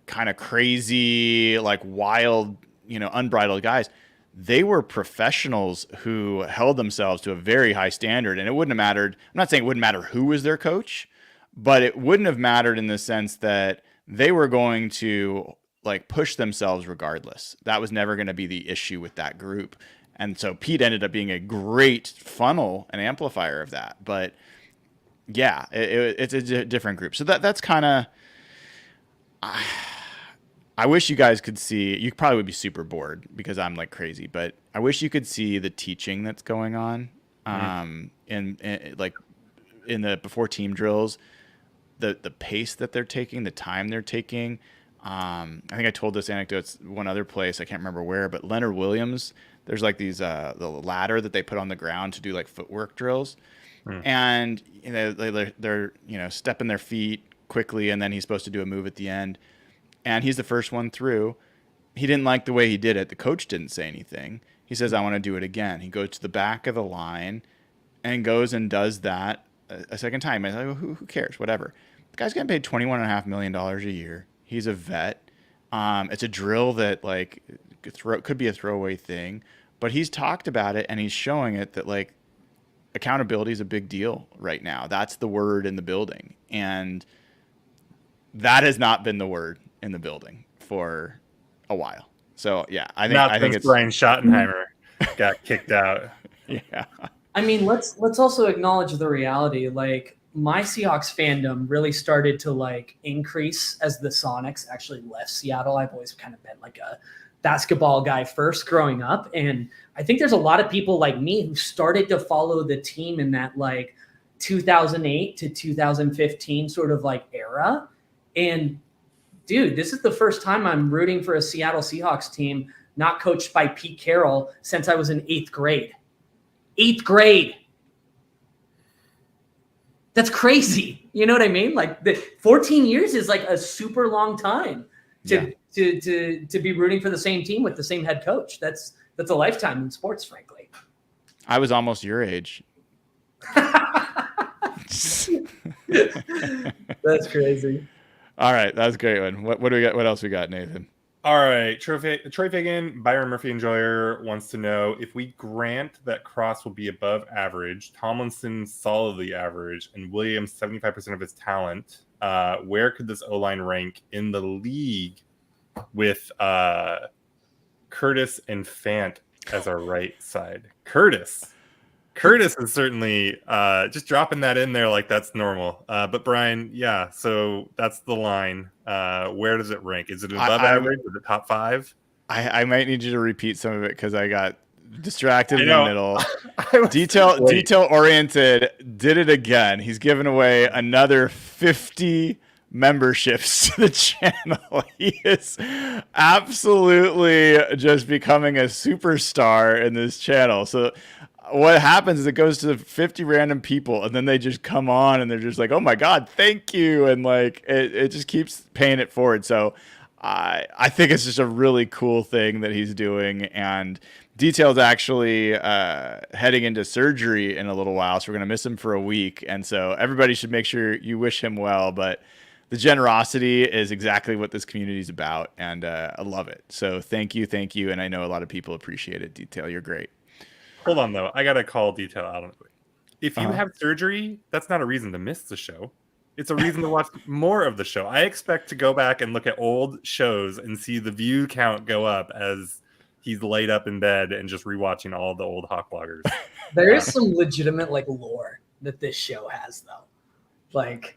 kind of crazy, wild, unbridled guys. They were professionals who held themselves to a very high standard, and it wouldn't have mattered. I'm not saying it wouldn't matter who was their coach, but it wouldn't have mattered in the sense that they were going to push themselves regardless. That was never going to be the issue with that group. And so Pete ended up being a great funnel and amplifier of that. But yeah, it's a different group. So that's kind of, I wish you guys could see. You probably would be super bored because I'm crazy, but I wish you could see the teaching that's going on in the before team drills. the pace that they're taking, the time they're taking. I think I told this anecdote one other place, I can't remember where, but Leonard Williams, there's like these the ladder that they put on the ground to do like footwork drills, and they're stepping their feet quickly, and then he's supposed to do a move at the end, and he's the first one through. He didn't like the way he did it. The coach didn't say anything. He says, I want to do it again. He goes to the back of the line and goes and does that a second time. And I'm like, who cares? Whatever. The guy's getting paid $21.5 million a year. He's a vet. It's a drill that like could be a throwaway thing, but he's talked about it and he's showing it that like accountability is a big deal right now. That's the word in the building. And that has not been the word in the building for a while. So yeah, I think it's Brian Schottenheimer got kicked out. Yeah. I mean, let's also acknowledge the reality. Like my Seahawks fandom really started to like increase as the Sonics actually left Seattle. I've always kind of been like a basketball guy first growing up. And I think there's a lot of people like me who started to follow the team in that like 2008 to 2015 sort of like era. And dude, this is the first time I'm rooting for a Seattle Seahawks team not coached by Pete Carroll since I was in 8th grade. 8th grade. That's crazy. You know what I mean? Like the 14 years is like a super long time to be rooting for the same team with the same head coach. That's a lifetime in sports, frankly. I was almost your age. That's crazy. All right, that was a great one. What do we got? What else we got, Nathan? All right, Troy Fagan, Byron Murphy Enjoyer wants to know if we grant that Cross will be above average, Tomlinson solidly average, and Williams 75% of his talent. Where could this O-line rank in the league with Curtis and Fant as our right side? Curtis is certainly just dropping that in there like that's normal. But Brian, yeah, so that's the line. Where does it rank? Is it above average or the top 5? I might need you to repeat some of it because I got distracted in the middle. Detail oriented did it again. He's given away another 50 memberships to the channel. He is absolutely just becoming a superstar in this channel. So what happens is it goes to 50 random people and then they just come on and they're just like, oh my God, thank you. And like, it just keeps paying it forward. So I think it's just a really cool thing that he's doing. And Detail's actually heading into surgery in a little while. So we're going to miss him for a week. And so everybody should make sure you wish him well, but the generosity is exactly what this community is about. And I love it. So thank you. And I know a lot of people appreciate it. Detail, you're great. Hold on, though. I got to call Detail out on it. If you have surgery, that's not a reason to miss the show. It's a reason to watch more of the show. I expect to go back and look at old shows and see the view count go up as he's laid up in bed and just rewatching all the old Hawk bloggers. There is some legitimate like lore that this show has, though. Like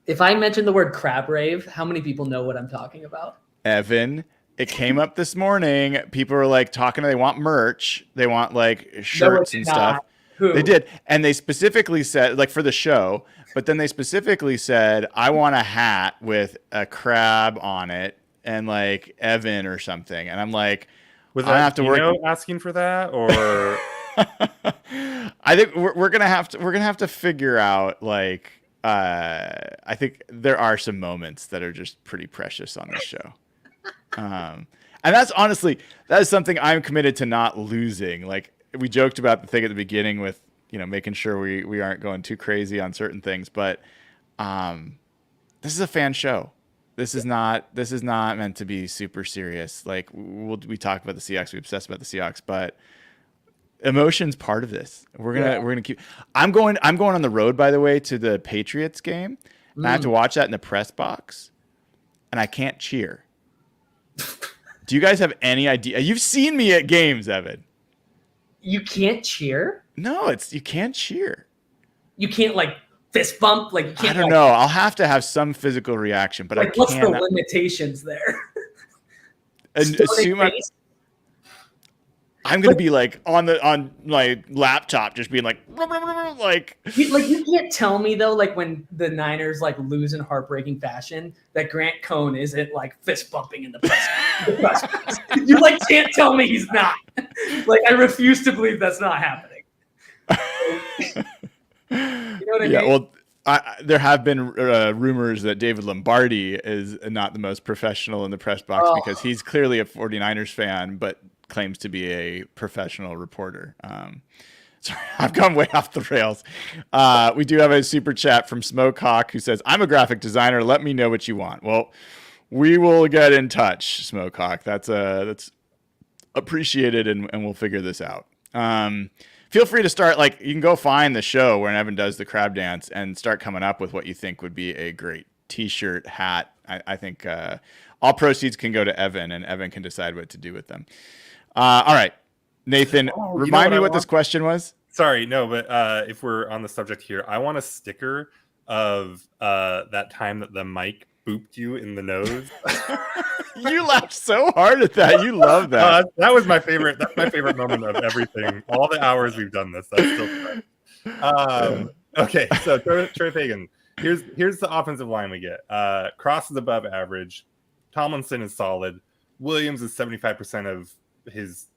if I mention the word crab rave, how many people know what I'm talking about? Evan. It came up this morning. People were like talking. They want merch. They want like shirts and stuff. Who? They did. And they specifically said like for the show, but then they specifically said, I want a hat with a crab on it and like Evan or something. And I'm like, was I have to work asking for that or I think we're going to have to figure out like, I think there are some moments that are just pretty precious on this show. And that's honestly, that is something I'm committed to not losing. Like we joked about the thing at the beginning with, making sure we aren't going too crazy on certain things, but, this is a fan show. This is not meant to be super serious. Like we talk about the Seahawks, we obsess about the Seahawks, but emotion's part of this. We're going to keep, I'm going on the road, by the way, to the Patriots game. And I have to watch that in the press box and I can't cheer. Do you guys have any idea? You've seen me at games, Evan. You can't cheer? No, you can't cheer. You can't like fist bump? Like you can't. I don't know. I'll have to have some physical reaction, but like, what's the limitations there? I'm gonna be like on my laptop, just being like you can't tell me though, like when the Niners like lose in heartbreaking fashion, that Grant Cohn isn't like fist bumping in the press box. You like can't tell me he's not. Like I refuse to believe that's not happening. You know what I mean? Well, there have been rumors that David Lombardi is not the most professional in the press box because he's clearly a 49ers fan, but claims to be a professional reporter. Sorry, I've gone way off the rails. We do have a super chat from Smokehawk who says, "I'm a graphic designer. Let me know what you want." Well, we will get in touch, Smokehawk. That's appreciated, and we'll figure this out. Feel free to start, like, you can go find the show where Evan does the crab dance and start coming up with what you think would be a great t-shirt, hat. I think all proceeds can go to Evan, and Evan can decide what to do with them. All right, Nathan, remind me what this question was. Sorry, no, but if we're on the subject here, I want a sticker of that time that the mic booped you in the nose. You laughed so hard at that. You love that. That was my favorite. That's my favorite moment of everything. All the hours we've done this. That's still fun. Okay, so Troy Fagan. Here's the offensive line we get. Cross is above average. Tomlinson is solid. Williams is 75% of his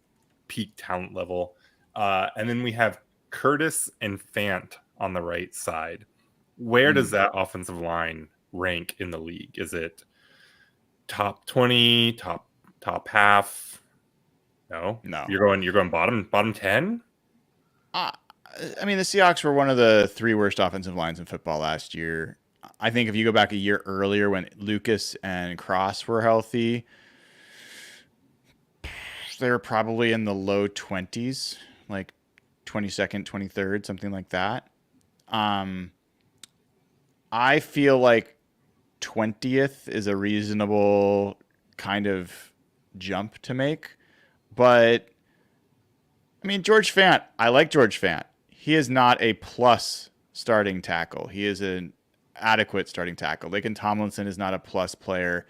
peak talent level. And then we have Curtis and Fant on the right side. Where does that offensive line rank in the league? Is it top 20, top half? No. You're going bottom 10? I mean, the Seahawks were one of the 3 worst offensive lines in football last year. I think if you go back a year earlier when Lucas and Cross were healthy, they were probably in the low 20s, like 22nd, 23rd, something like that. I feel like 20th is a reasonable kind of jump to make. But, I mean, George Fant, I like George Fant. He is not a plus starting tackle. He is an adequate starting tackle. Laken Tomlinson is not a plus player.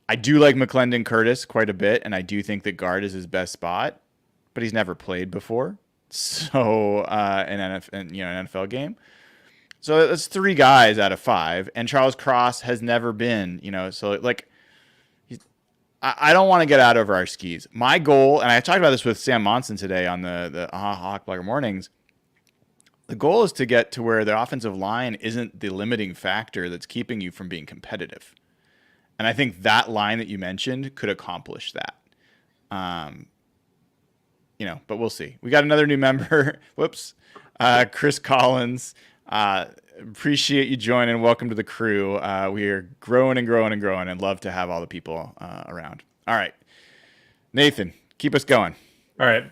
I do like McClendon Curtis quite a bit, and I do think that guard is his best spot, but he's never played before. So, an NFL game. So that's 3 guys out of 5, and Charles Cross has never been, so like, I don't want to get out over our skis. My goal, and I talked about this with Sam Monson today on the Hawk Blogger Mornings, the goal is to get to where the offensive line isn't the limiting factor that's keeping you from being competitive. And I think that line that you mentioned could accomplish that. But we'll see. We got another new member. Whoops. Chris Collins. Appreciate you joining. Welcome to the crew. We are growing and growing and growing and love to have all the people around. All right. Nathan, keep us going. All right.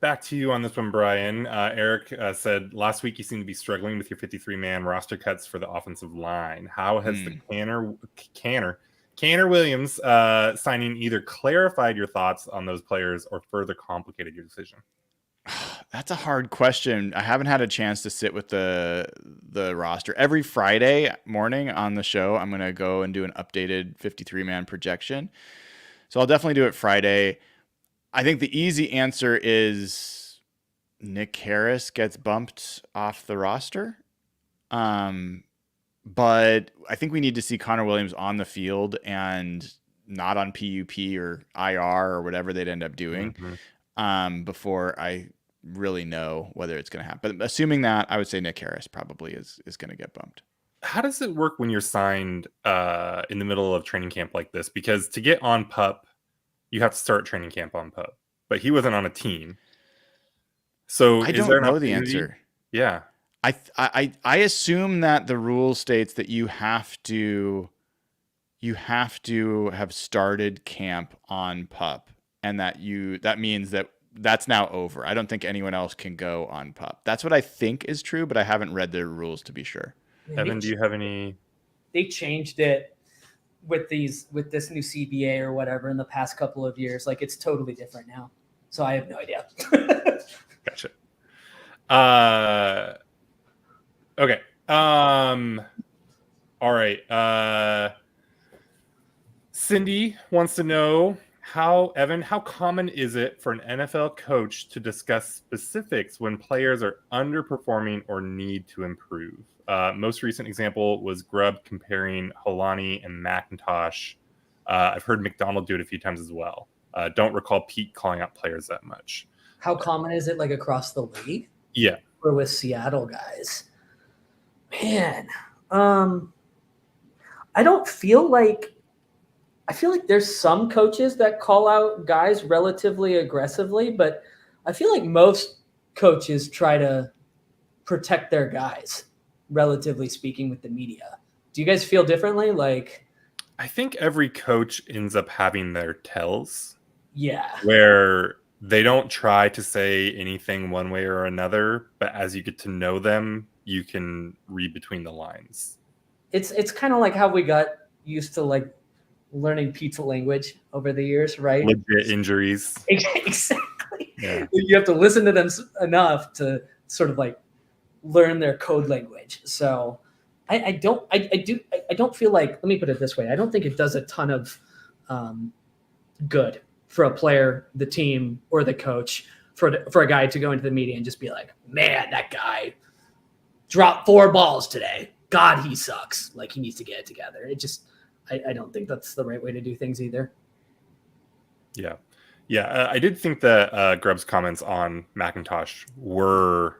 Back to you on this one, Brian. Eric said, last week you seemed to be struggling with your 53-man roster cuts for the offensive line. How has the Canner Williams signing either clarified your thoughts on those players or further complicated your decision? That's a hard question. I haven't had a chance to sit with the roster. Every Friday morning on the show, I'm going to go and do an updated 53-man projection. So I'll definitely do it Friday. I think the easy answer is Nick Harris gets bumped off the roster. But I think we need to see Connor Williams on the field and not on PUP or IR or whatever they'd end up doing before I really know whether it's going to happen. But assuming that, I would say Nick Harris probably is going to get bumped. How does it work when you're signed in the middle of training camp like this? Because to get on PUP, you have to start training camp on PUP. But he wasn't on a team. So I don't know the answer. Yeah. I assume that the rule states that you have to have started camp on PUP, and that means that that's now over. I don't think anyone else can go on PUP. That's what I think is true, but I haven't read the rules to be sure. Evan, do you have any? They changed it with this new CBA or whatever in the past couple of years. Like, it's totally different now. So I have no idea. Gotcha. Okay. All right. Cindy wants to know, How common is it for an NFL coach to discuss specifics when players are underperforming or need to improve? Most recent example was Grubb comparing Holani and McIntosh. I've heard MacDonald do it a few times as well. Don't recall Pete calling out players that much. How common is it, like, across the league? Yeah. Or with Seattle guys? Man, I feel like there's some coaches that call out guys relatively aggressively, but I feel like most coaches try to protect their guys, relatively speaking, with the media. Do you guys feel differently? Like, I think every coach ends up having their tells. Yeah. Where they don't try to say anything one way or another, but as you get to know them, you can read between the lines. It's kind of like how we got used to, like, learning pizza language over the years, right? Legit injuries. Exactly. Yeah. You have to listen to them enough to sort of, like, learn their code language. So I don't feel like, let me put it this way. I don't think it does a ton of good for a player, the team, or the coach for a guy to go into the media and just be like, man, that guy dropped 4 balls today. God, he sucks. Like, he needs to get it together. It just, I don't think that's the right way to do things either. Yeah. Yeah. I did think that Grubb's comments on McIntosh were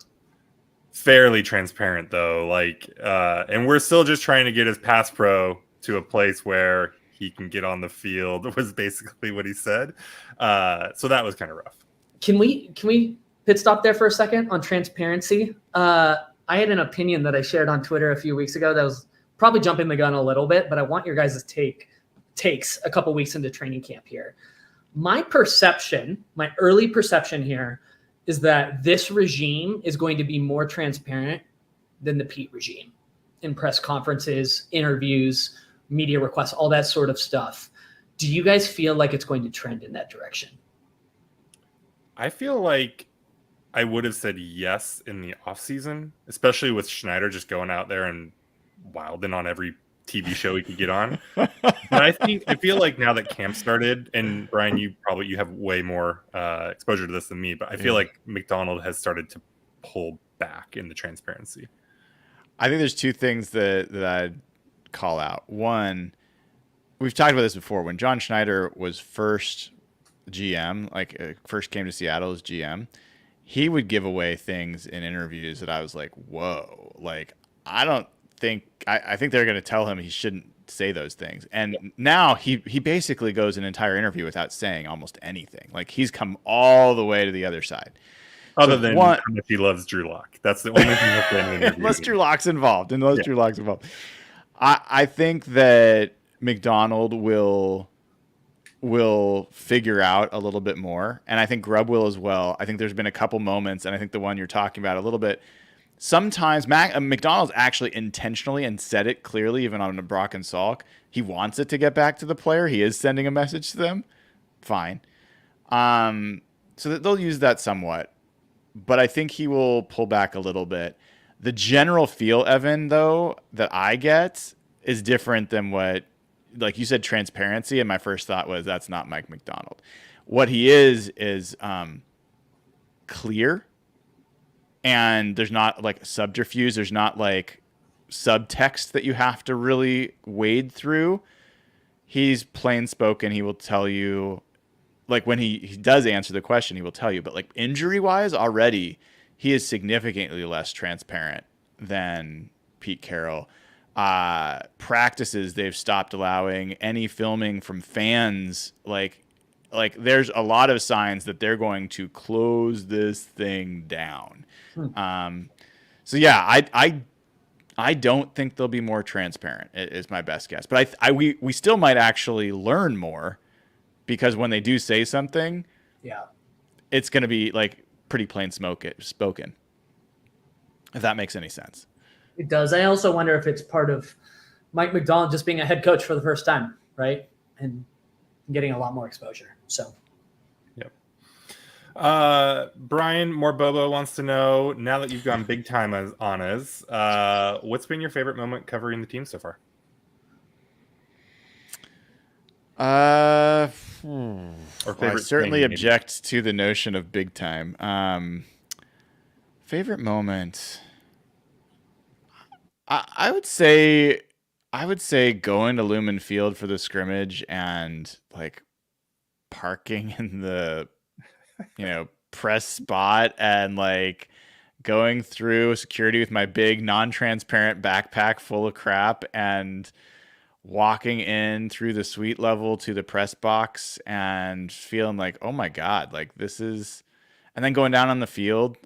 fairly transparent, though. Like, and we're still just trying to get his pass pro to a place where he can get on the field, was basically what he said. So that was kind of rough. Can we pit stop there for a second on transparency? I had an opinion that I shared on Twitter a few weeks ago that was probably jumping the gun a little bit, but I want your guys' takes a couple weeks into training camp here. My early perception here is that this regime is going to be more transparent than the Pete regime in press conferences, interviews, media requests, all that sort of stuff. Do you guys feel like it's going to trend in that direction? I feel like I would have said yes in the offseason, especially with Schneider just going out there and wilding on every TV show he could get on. But I feel like now that camp started, and Brian, you have way more exposure to this than me, but I feel like MacDonald has started to pull back in the transparency. I think there's 2 things that I'd call out. One, we've talked about this before. When John Schneider was first GM, first came to Seattle as GM, he would give away things in interviews that I was like, whoa, like, I think they're going to tell him he shouldn't say those things. And now he basically goes an entire interview without saying almost anything. Like, he's come all the way to the other side. Other than how much he loves Drew Lock. That's the only thing that's in the interview. Unless Drew Lock's involved. I think that MacDonald will figure out a little bit more, and I think Grubb will as well. I think there's been a couple moments, and I think the one you're talking about a little bit. Sometimes MacDonald's actually intentionally, and said it clearly, even on Brock and Salk, he wants it to get back to the player. He is sending a message to them. Fine. So that they'll use that somewhat, but I think he will pull back a little bit. The general feel, Evan, though, that I get is different than what, like you said, transparency, and my first thought was that's not Mike MacDonald. What he is clear, and there's not like subterfuge. There's not like subtext that you have to really wade through. He's plain spoken. He will tell you, like, when he does answer the question, he will tell you. But like injury wise, already he is significantly less transparent than Pete Carroll. Practices, they've stopped allowing any filming from fans. Like there's a lot of signs that they're going to close this thing down. So yeah, I don't think they'll be more transparent is my best guess, but we still might actually learn more, because when they do say something, it's going to be like pretty plain spoken, if that makes any sense. It does. I also wonder if it's part of Mike MacDonald just being a head coach for the first time, right? And getting a lot more exposure. So, yep. Brian Morbobo wants to know, now that you've gone big time on us, what's been your favorite moment covering the team so far? Or Well, I favorite certainly thing, maybe? object to the notion of big time. Favorite moment. I would say going to Lumen Field for the scrimmage and like parking in the press spot and like going through security with my big non-transparent backpack full of crap and walking in through the suite level to the press box and feeling like, oh my God, like this is, and then going down on the field.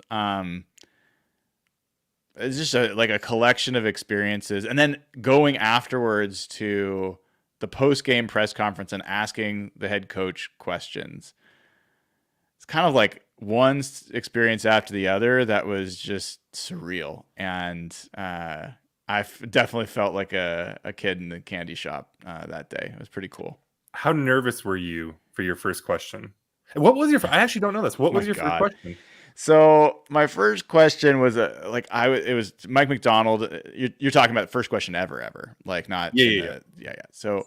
It's just like a collection of experiences, and then going afterwards to the post-game press conference and asking the head coach questions. It's kind of like one experience after the other that was just surreal, and definitely felt like a kid in the candy shop that day. It was pretty cool. How nervous were you for your first question? What was your? I actually don't know this. What was your first question? So my first question was it was Mike MacDonald. You're talking about the first question ever, like not yeah. So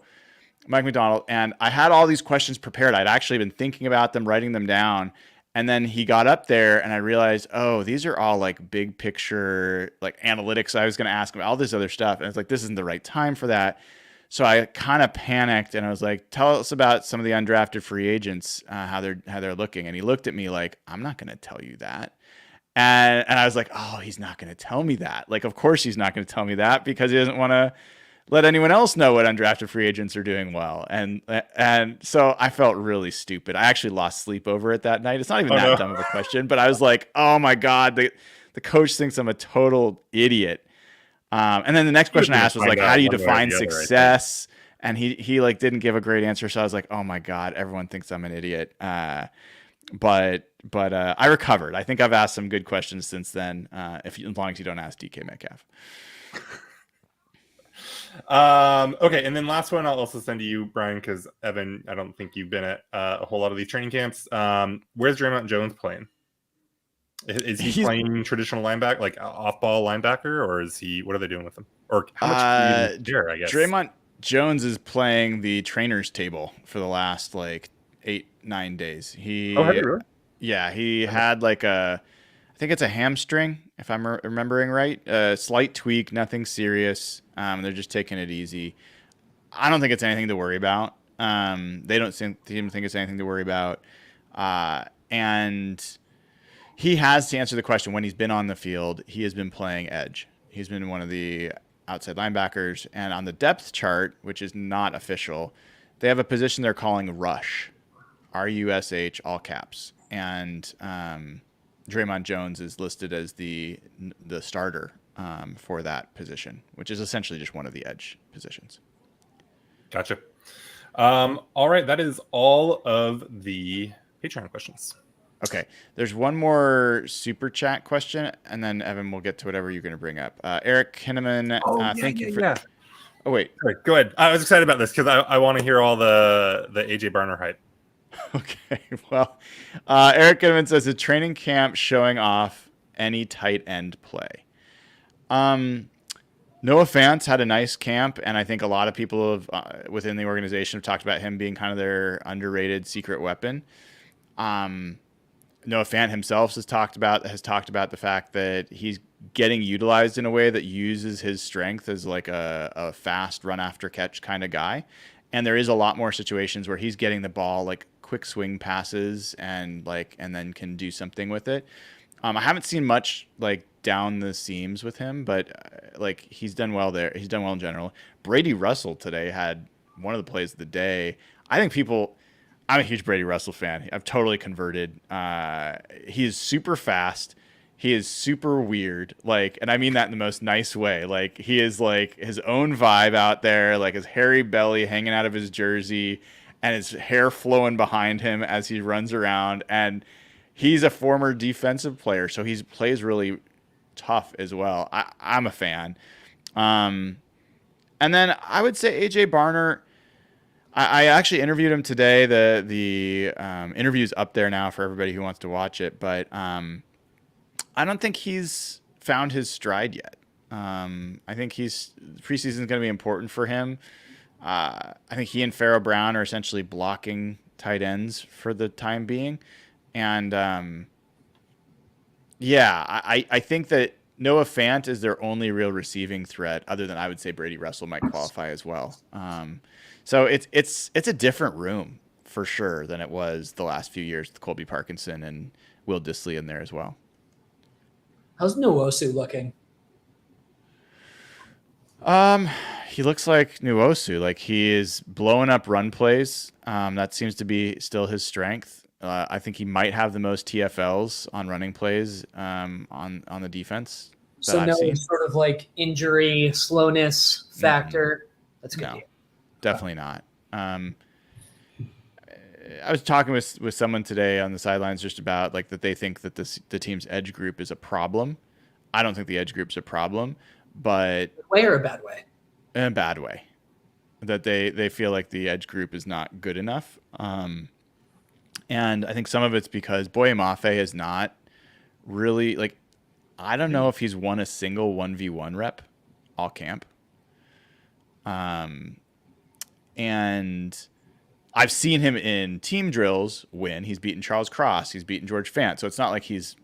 Mike MacDonald, and I had all these questions prepared. I'd actually been thinking about them, writing them down, and then he got up there, and I realized, oh, these are all like big picture, like analytics. I was going to ask him all this other stuff, and it's like this isn't the right time for that. So I kind of panicked, and I was like, "Tell us about some of the undrafted free agents, how they're looking." And he looked at me like, "I'm not going to tell you that." And I was like, "Oh, he's not going to tell me that. Like, of course he's not going to tell me that because he doesn't want to let anyone else know what undrafted free agents are doing well." And so I felt really stupid. I actually lost sleep over it that night. It's not even that dumb of a question, but I was like, "Oh my God, the coach thinks I'm a total idiot." And then the next question I asked was like, how do you define success? And he like didn't give a great answer. So I was like, oh my God, everyone thinks I'm an idiot. But I recovered. I think I've asked some good questions since then. As long as you don't ask DK Metcalf. Okay. And then last one, I'll also send to you, Brian, because Evan, I don't think you've been at a whole lot of these training camps. Where's Draymond Jones playing? Is he playing traditional linebacker, like off-ball linebacker, or is he? What are they doing with him? Or how much do you care? I guess Draymond Jones is playing the trainer's table for the last like 8-9 days. Have you really? Yeah, he had like I think it's a hamstring, if I'm remembering right. A slight tweak, nothing serious. They're just taking it easy. I don't think it's anything to worry about. They don't think it's anything to worry about, and he has, to answer the question, when he's been on the field, he has been playing edge. He's been one of the outside linebackers. And on the depth chart, which is not official, they have a position they're calling rush, RUSH, all caps. And Draymond Jones is listed as the starter for that position, which is essentially just one of the edge positions. Gotcha. All right. That is all of the Patreon questions. Okay, there's one more super chat question, and then Evan will get to whatever you're going to bring up. Eric Kinnaman, thank you for. Yeah. Oh wait, sorry, go ahead. I was excited about this because I want to hear all the AJ Barner hype. Okay, well, Eric Kinnaman says the training camp showing off any tight end play. Noah Fant had a nice camp, and I think a lot of people have within the organization have talked about him being kind of their underrated secret weapon. Noah Fant himself has talked about the fact that he's getting utilized in a way that uses his strength as like a fast run after catch kind of guy. And there is a lot more situations where he's getting the ball, like quick swing passes and then can do something with it. I haven't seen much like down the seams with him, but like he's done well there. He's done well in general. Brady Russell today had one of the plays of the day. I'm a huge Brady Russell fan. I've totally converted. He is super fast. He is super weird. Like, and I mean that in the most nice way. Like, he is like his own vibe out there, like his hairy belly hanging out of his jersey and his hair flowing behind him as he runs around. And he's a former defensive player, so he plays really tough as well. I'm a fan. And then I would say AJ Barner. I actually interviewed him today. The interview's up there now for everybody who wants to watch it, but I don't think he's found his stride yet. I think preseason is going to be important for him. I think he and Pharaoh Brown are essentially blocking tight ends for the time being. And I think that Noah Fant is their only real receiving threat, other than I would say Brady Russell might qualify as well. So it's a different room for sure than it was the last few years with Colby Parkinson and Will Dissly in there as well. How's Nwosu looking? He looks like Nwosu. Like, he is blowing up run plays. That seems to be still his strength. I think he might have the most TFLs on running plays on the defense. So no sort of like injury slowness factor. That's good. No, definitely not. I was talking with someone today on the sidelines just about like that they think that the team's edge group is a problem. I don't think the edge group's a problem, but good way or a bad way? In a bad way. That they feel like the edge group is not good enough. And I think some of it's because Boye Mafe is not really like, I don't know if he's won a single 1v1 rep all camp. And I've seen him in team drills win. He's beaten Charles Cross. He's beaten George Fant. So it's not like he's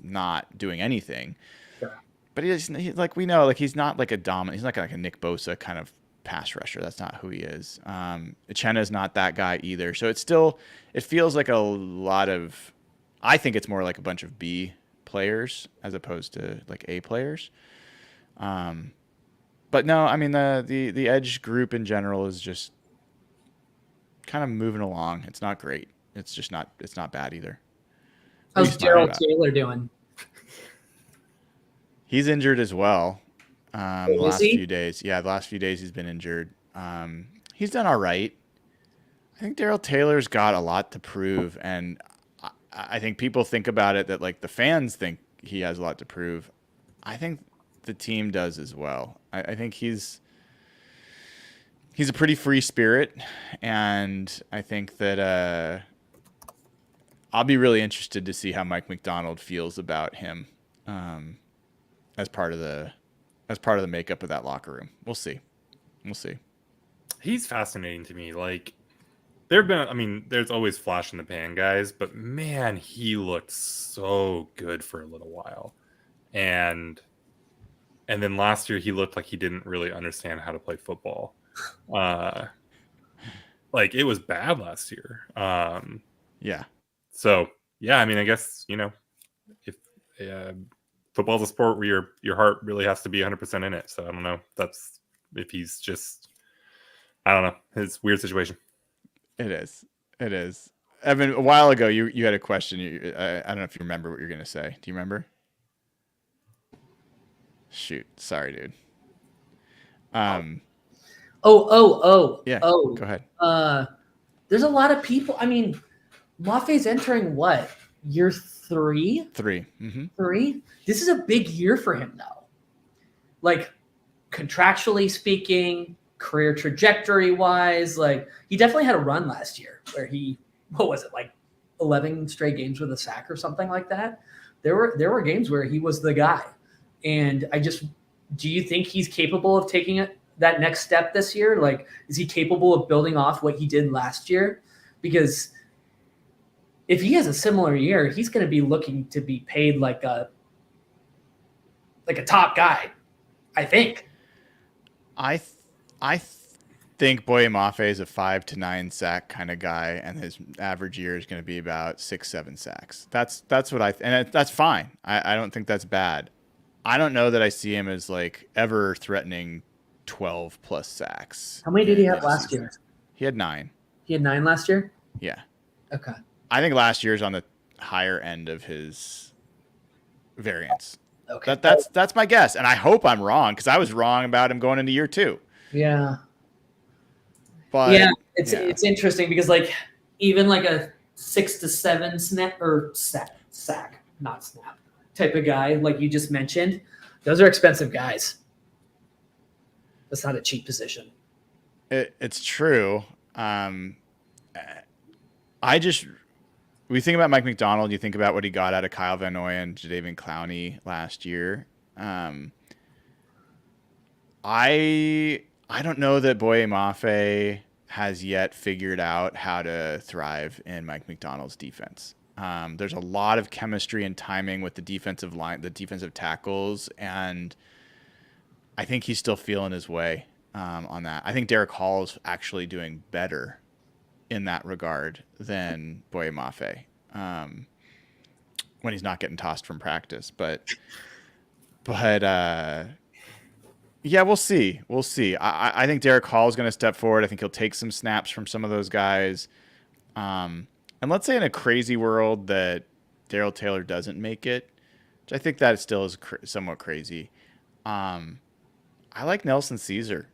not doing anything. Sure. But we know, like, he's not like a dominant. He's not like a Nick Bosa kind of pass rusher. That's not who he is. Uchenna is not that guy either. So it feels like a lot of, I think it's more like a bunch of B players as opposed to like A players. But no, I mean, the edge group in general is just kind of moving along. It's not great. It's not bad either. How's Gerald Taylor doing? He's injured as well. The last he? few days. Yeah, the last few days he's been injured. He's done all right. I think Darrell Taylor's got a lot to prove, and I think people think about it that like the fans think he has a lot to prove. I think the team does as well. I think he's a pretty free spirit, and I think that I'll be really interested to see how Mike MacDonald feels about him as part of the makeup of that locker room. We'll see. He's fascinating to me. Like, there's always flash in the pan guys, but man, he looked so good for a little while. And then last year he looked like he didn't really understand how to play football. Like, it was bad last year. Yeah. So, yeah, I mean, I guess, if football's a sport where your heart really has to be 100% in it. So I don't know. That's if he's just, I don't know, his weird situation. It is. Evan, a while ago, you had a question. I don't know if you remember what you're going to say. Do you remember? Shoot. Sorry, dude. Yeah. Oh. Go ahead. There's a lot of people. I mean, Mafe's entering what? Year 3? 3. Mm-hmm. 3? This is a big year for him, though. Like, contractually speaking, career trajectory-wise, like, he definitely had a run last year where he, what was it, like 11 straight games with a sack or something like that? There were games where he was the guy. And do you think he's capable of taking that next step this year? Like, is he capable of building off what he did last year? Because if he has a similar year, he's going to be looking to be paid like a top guy, I think. I think Boye Mafe is a 5 to 9 sack kind of guy, and his average year is going to be about 6-7 sacks. That's what and that's fine. I don't think that's bad. I don't know that I see him as like ever threatening 12 plus sacks. How many did he have last year? He had 9. He had 9 last year? Yeah. Okay. I think last year's on the higher end of his variance. Okay. That's my guess, and I hope I'm wrong because I was wrong about him going into year 2. Yeah. But yeah, it's interesting because like even like a 6 to 7 snap or sack, not snap type of guy like you just mentioned, those are expensive guys. That's not a cheap position. It's true. We think about Mike MacDonald. You think about what he got out of Kyle Van Noy and Jadeveon Clowney last year. I don't know that Boye Mafe has yet figured out how to thrive in Mike MacDonald's defense. There's a lot of chemistry and timing with the defensive line, the defensive tackles, and I think he's still feeling his way on that. I think Derrick Hall is actually doing better in that regard than Boye Mafe when he's not getting tossed from practice. But yeah, we'll see. We'll see. I think Derrick Hall is going to step forward. I think he'll take some snaps from some of those guys. And let's say in a crazy world that Darrell Taylor doesn't make it, which I think that still is somewhat crazy. I like Nelson Caesar.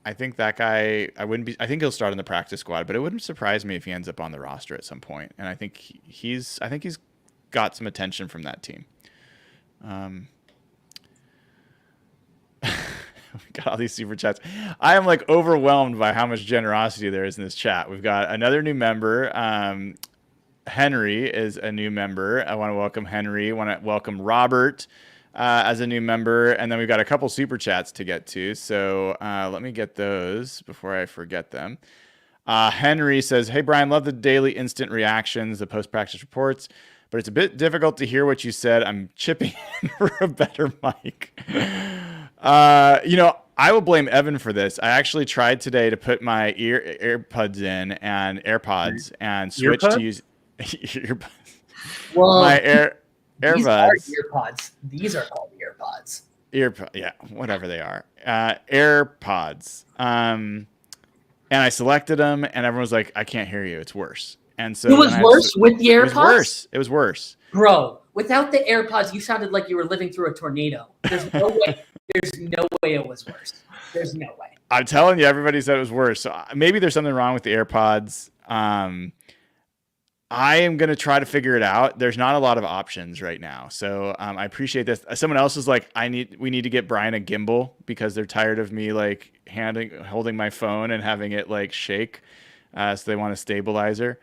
I think that guy, I think he'll start in the practice squad, but it wouldn't surprise me if he ends up on the roster at some point. And I think he's got some attention from that team. We got all these super chats. I am like overwhelmed by how much generosity there is in this chat. We've got another new member. Henry is a new member. I want to welcome Henry. I want to welcome Robert as a new member. And then we've got a couple super chats to get to. So let me get those before I forget them. Henry says, "Hey, Brian, love the daily instant reactions, the post-practice reports, but it's a bit difficult to hear what you said. I'm chipping in for a better mic." I will blame Evan for this. I actually tried today to put my AirPods in and AirPods and switch to use earbuds. Well, My AirPods. These are earpods. These are called earpods. Yeah, whatever they are. AirPods. And I selected them, and everyone was like, "I can't hear you. It's worse." And so it was worse with the AirPods. It was worse, bro. Without the AirPods, you sounded like you were living through a tornado. There's no way. There's no way it was worse. There's no way. I'm telling you, everybody said it was worse. So maybe there's something wrong with the AirPods. I am going to try to figure it out. There's not a lot of options right now. So I appreciate this. Someone else is like, we need to get Brian a gimbal because they're tired of me like holding my phone and having it like shake. So they want a stabilizer.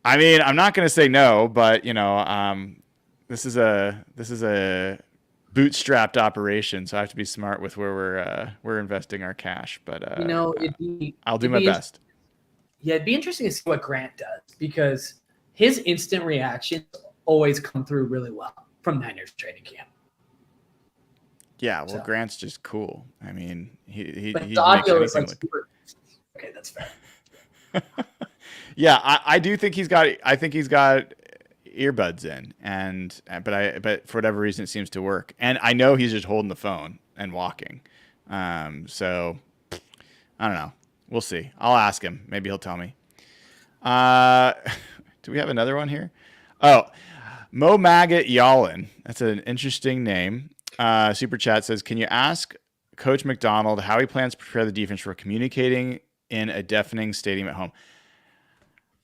I mean, I'm not going to say no, but this is a bootstrapped operation, so I have to be smart with where we're investing our cash. But I'll do my best. Yeah, it'd be interesting to see what Grant does because his instant reactions always come through really well from Niners training camp. Yeah, well, Grant's just cool. I mean, he the audio is like super. Okay, that's fair. Yeah, I do think he's got. I think he's got earbuds in, but for whatever reason, it seems to work. And I know he's just holding the phone and walking. So I don't know. We'll see. I'll ask him. Maybe he'll tell me. Do we have another one here? Oh, Mo Maggot Yalin. That's an interesting name. Super Chat says, "Can you ask Coach MacDonald how he plans to prepare the defense for communicating in a deafening stadium at home?"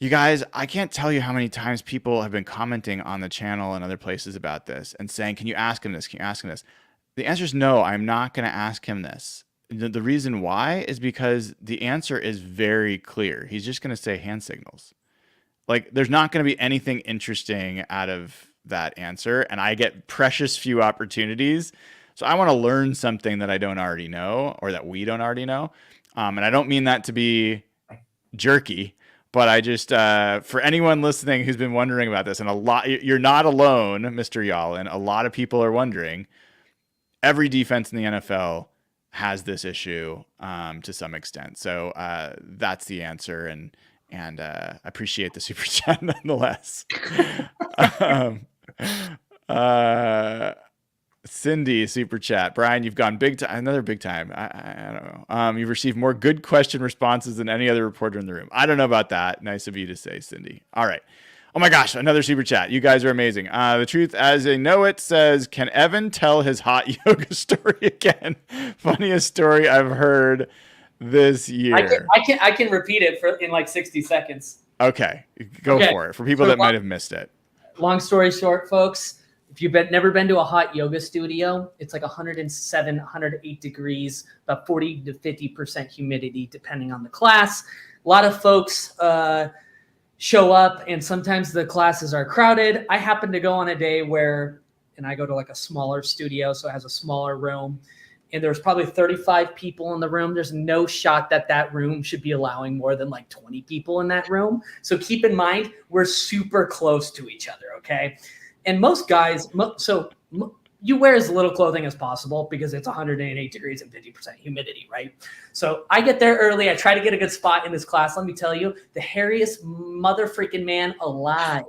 You guys, I can't tell you how many times people have been commenting on the channel and other places about this and saying, "Can you ask him this? Can you ask him this?" The answer is no, I'm not going to ask him this. The reason why is because the answer is very clear. He's just going to say hand signals. Like, there's not going to be anything interesting out of that answer. And I get precious few opportunities. So I want to learn something that I don't already know or that we don't already know. And I don't mean that to be jerky. But I just, for anyone listening who's been wondering about this, and you're not alone, Mr. Yalin. A lot of people are wondering. Every defense in the NFL has this issue to some extent. So that's the answer, and I appreciate the super chat nonetheless. Cindy, super chat. Brian, you've gone big time. Another big time. I don't know. You've received more good question responses than any other reporter in the room. I don't know about that. Nice of you to say, Cindy. All right. Oh my gosh, another super chat. You guys are amazing. The truth as I know it says, "Can Evan tell his hot yoga story again?" Funniest story I've heard this year. I can repeat it in like 60 seconds. Okay, go for it. For people that might have missed it. Long story short, folks. If you've never been to a hot yoga studio, it's like 107, 108 degrees, about 40 to 50% humidity, depending on the class. A lot of folks show up, and sometimes the classes are crowded. I happen to go on a day and I go to like a smaller studio, so it has a smaller room. and there's probably 35 people in the room. There's no shot that room should be allowing more than like 20 people in that room. So keep in mind, we're super close to each other, okay? And most guys, you wear as little clothing as possible because it's 108 degrees and 50% humidity, right? So I get there early. I try to get a good spot in this class. Let me tell you, the hairiest mother freaking man alive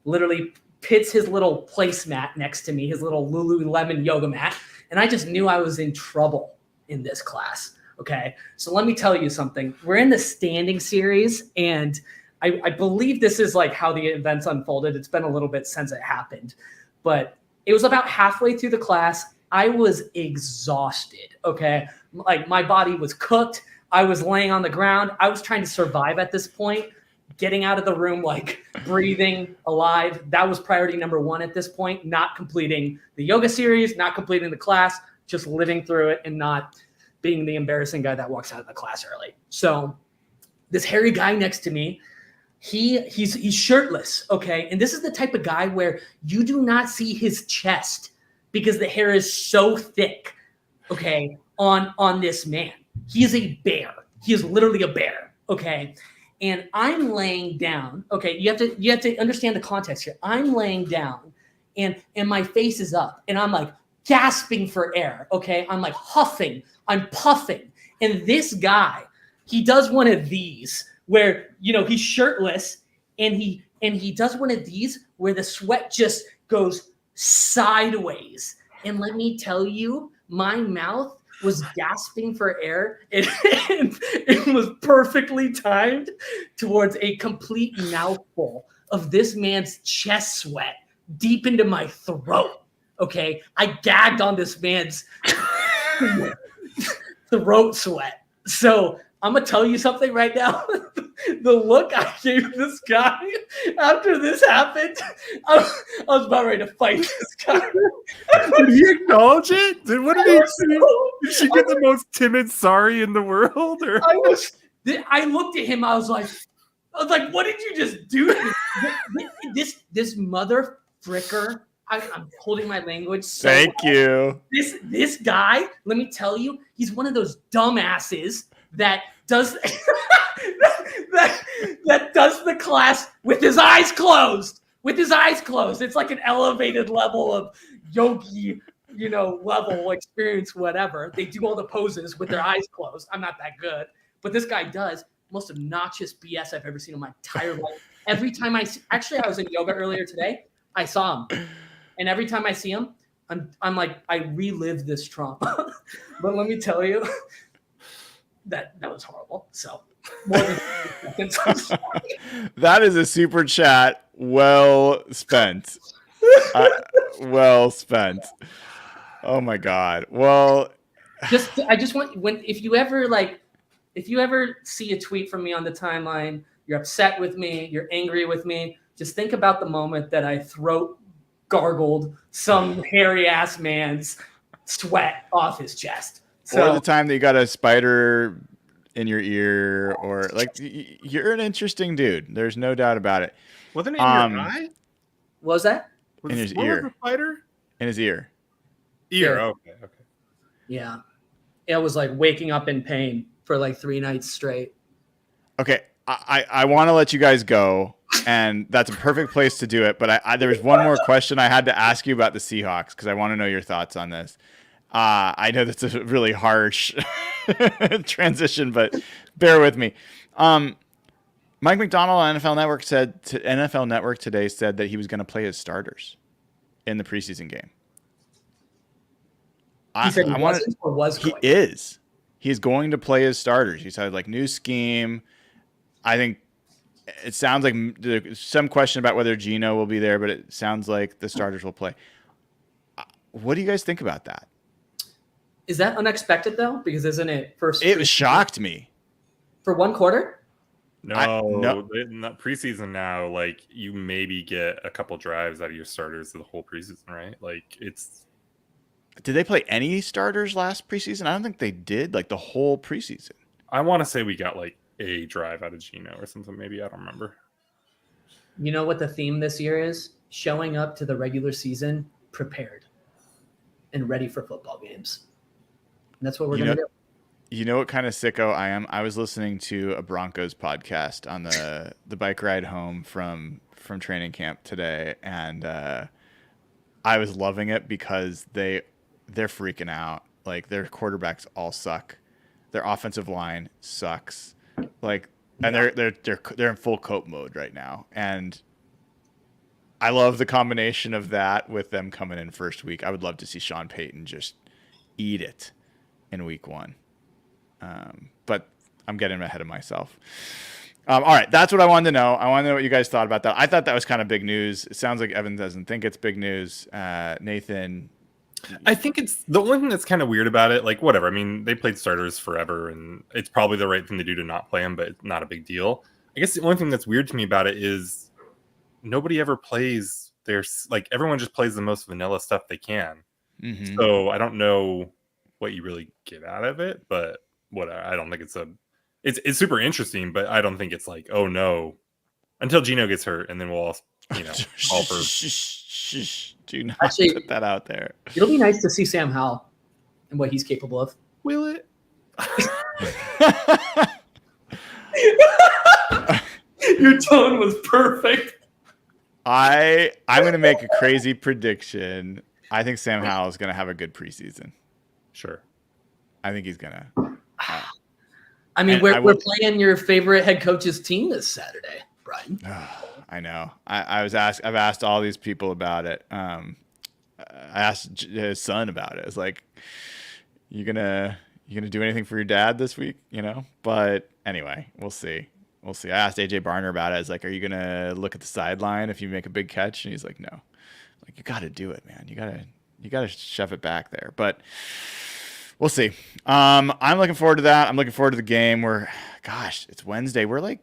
literally pits his little placemat next to me, his little Lululemon yoga mat. And I just knew I was in trouble in this class. Okay. So let me tell you something. We're in the standing series, and I believe this is like how the events unfolded. It's been a little bit since it happened, but it was about halfway through the class. I was exhausted. Okay. Like my body was cooked. I was laying on the ground. I was trying to survive at this point, getting out of the room, like breathing, alive. That was priority number one at this point, not completing the yoga series, not completing the class, just living through it and not being the embarrassing guy that walks out of the class early. So this hairy guy next to me, he's shirtless, okay? And this is the type of guy where you do not see his chest because the hair is so thick, okay, on this man. He is a bear. He is literally a bear, okay? And I'm laying down, okay? You have to understand the context here. I'm laying down and my face is up and I'm like gasping for air, okay? I'm like huffing, I'm puffing. And this guy, he does one of these where, he's shirtless and he does one of these where the sweat just goes sideways. And let me tell you, my mouth was gasping for air. It was perfectly timed towards a complete mouthful of this man's chest sweat deep into my throat. Okay. I gagged on this man's throat sweat. So I'm going to tell you something right now. The look I gave this guy after this happened, I was about ready to fight this guy. Did he acknowledge it? What did he do? Did she get the most timid sorry in the world? Or? I looked at him. I was like, what did you just do? This mother fricker. I'm holding my language. So Thank you. This guy, let me tell you, he's one of those dumbasses that does that does the class with his eyes closed. With his eyes closed. It's like an elevated level of yogi, level experience, whatever. They do all the poses with their eyes closed. I'm not that good, but this guy does. Most obnoxious BS I've ever seen in my entire life. Every time I was in yoga earlier today. I saw him, and every time I see him, I'm like, I relive this trauma. But let me tell you, that was horrible. So more than seconds. That is a super chat. Well spent. Well spent. Oh my God. Well, I just want if you ever see a tweet from me on the timeline, you're upset with me, you're angry with me, just think about the moment that I throat gargled some hairy ass man's sweat off his chest. So, or the time that you got a spider in your ear, or like you're an interesting dude. There's no doubt about it. Wasn't it in your eye? What was that? In his ear. ear. Was the spider? In his ear. Ear. Yeah. Okay. Yeah. It was like waking up in pain for like 3 nights straight. Okay. I want to let you guys go, and that's a perfect place to do it. But there was one more question I had to ask you about the Seahawks, because I want to know your thoughts on this. I know that's a really harsh transition, but bear with me. Mike MacDonald on NFL Network today said that he was going to play his starters in the preseason game. He said he wasn't or was going? He is. He's going to play his starters. He said, like, new scheme. I think it sounds like there's some question about whether Geno will be there, but it sounds like the starters will play. What do you guys think about that? Is that unexpected, though? Because isn't it first? It shocked me. For 1 quarter? No. Not preseason now. Like, you maybe get a couple drives out of your starters the whole preseason, right? Like, it's. Did they play any starters last preseason? I don't think they did, like the whole preseason. I want to say we got like a drive out of Geno or something. Maybe, I don't remember. You know what the theme this year is? Showing up to the regular season prepared. and ready for football games. And that's what we're going to do. You know what kind of sicko I am? I was listening to a Broncos podcast on the bike ride home from training camp today, and I was loving it because they're freaking out. Like, their quarterbacks all suck. Their offensive line sucks. Like, and they're in full cope mode right now. And I love the combination of that with them coming in first week. I would love to see Sean Payton just eat it in week 1. But I'm getting ahead of myself. All right, that's what I wanted to know. I want to know what you guys thought about that. I thought that was kind of big news. It sounds like Evan doesn't think it's big news. Nathan, I think it's the only thing that's kind of weird about it. Like, whatever. I mean, they played starters forever, and it's probably the right thing to do to not play them, but it's not a big deal. I guess the only thing that's weird to me about it is nobody ever plays everyone just plays the most vanilla stuff they can. Mm-hmm. So I don't know what you really get out of it, but I don't think it's super interesting, but I don't think it's like, oh no, until Gino gets hurt, and then we'll all, call for. Do not put that out there. It'll be nice to see Sam Howell and what he's capable of. Will it? Your tone was perfect. I'm going to make a crazy prediction. I think Sam Howell is going to have a good preseason. Sure. I think he's going to. I mean, we're playing your favorite head coach's team this Saturday, Brian. I know. I've asked all these people about it. I asked his son about it. It's like, you gonna do anything for your dad this week? But anyway, we'll see. I asked AJ Barner about it. I was like, are you gonna look at the sideline if you make a big catch? And he's like, no. Like, you got to do it, man. You got to shove it back there. But we'll see. I'm looking forward to that. I'm looking forward to the game. It's Wednesday. We're like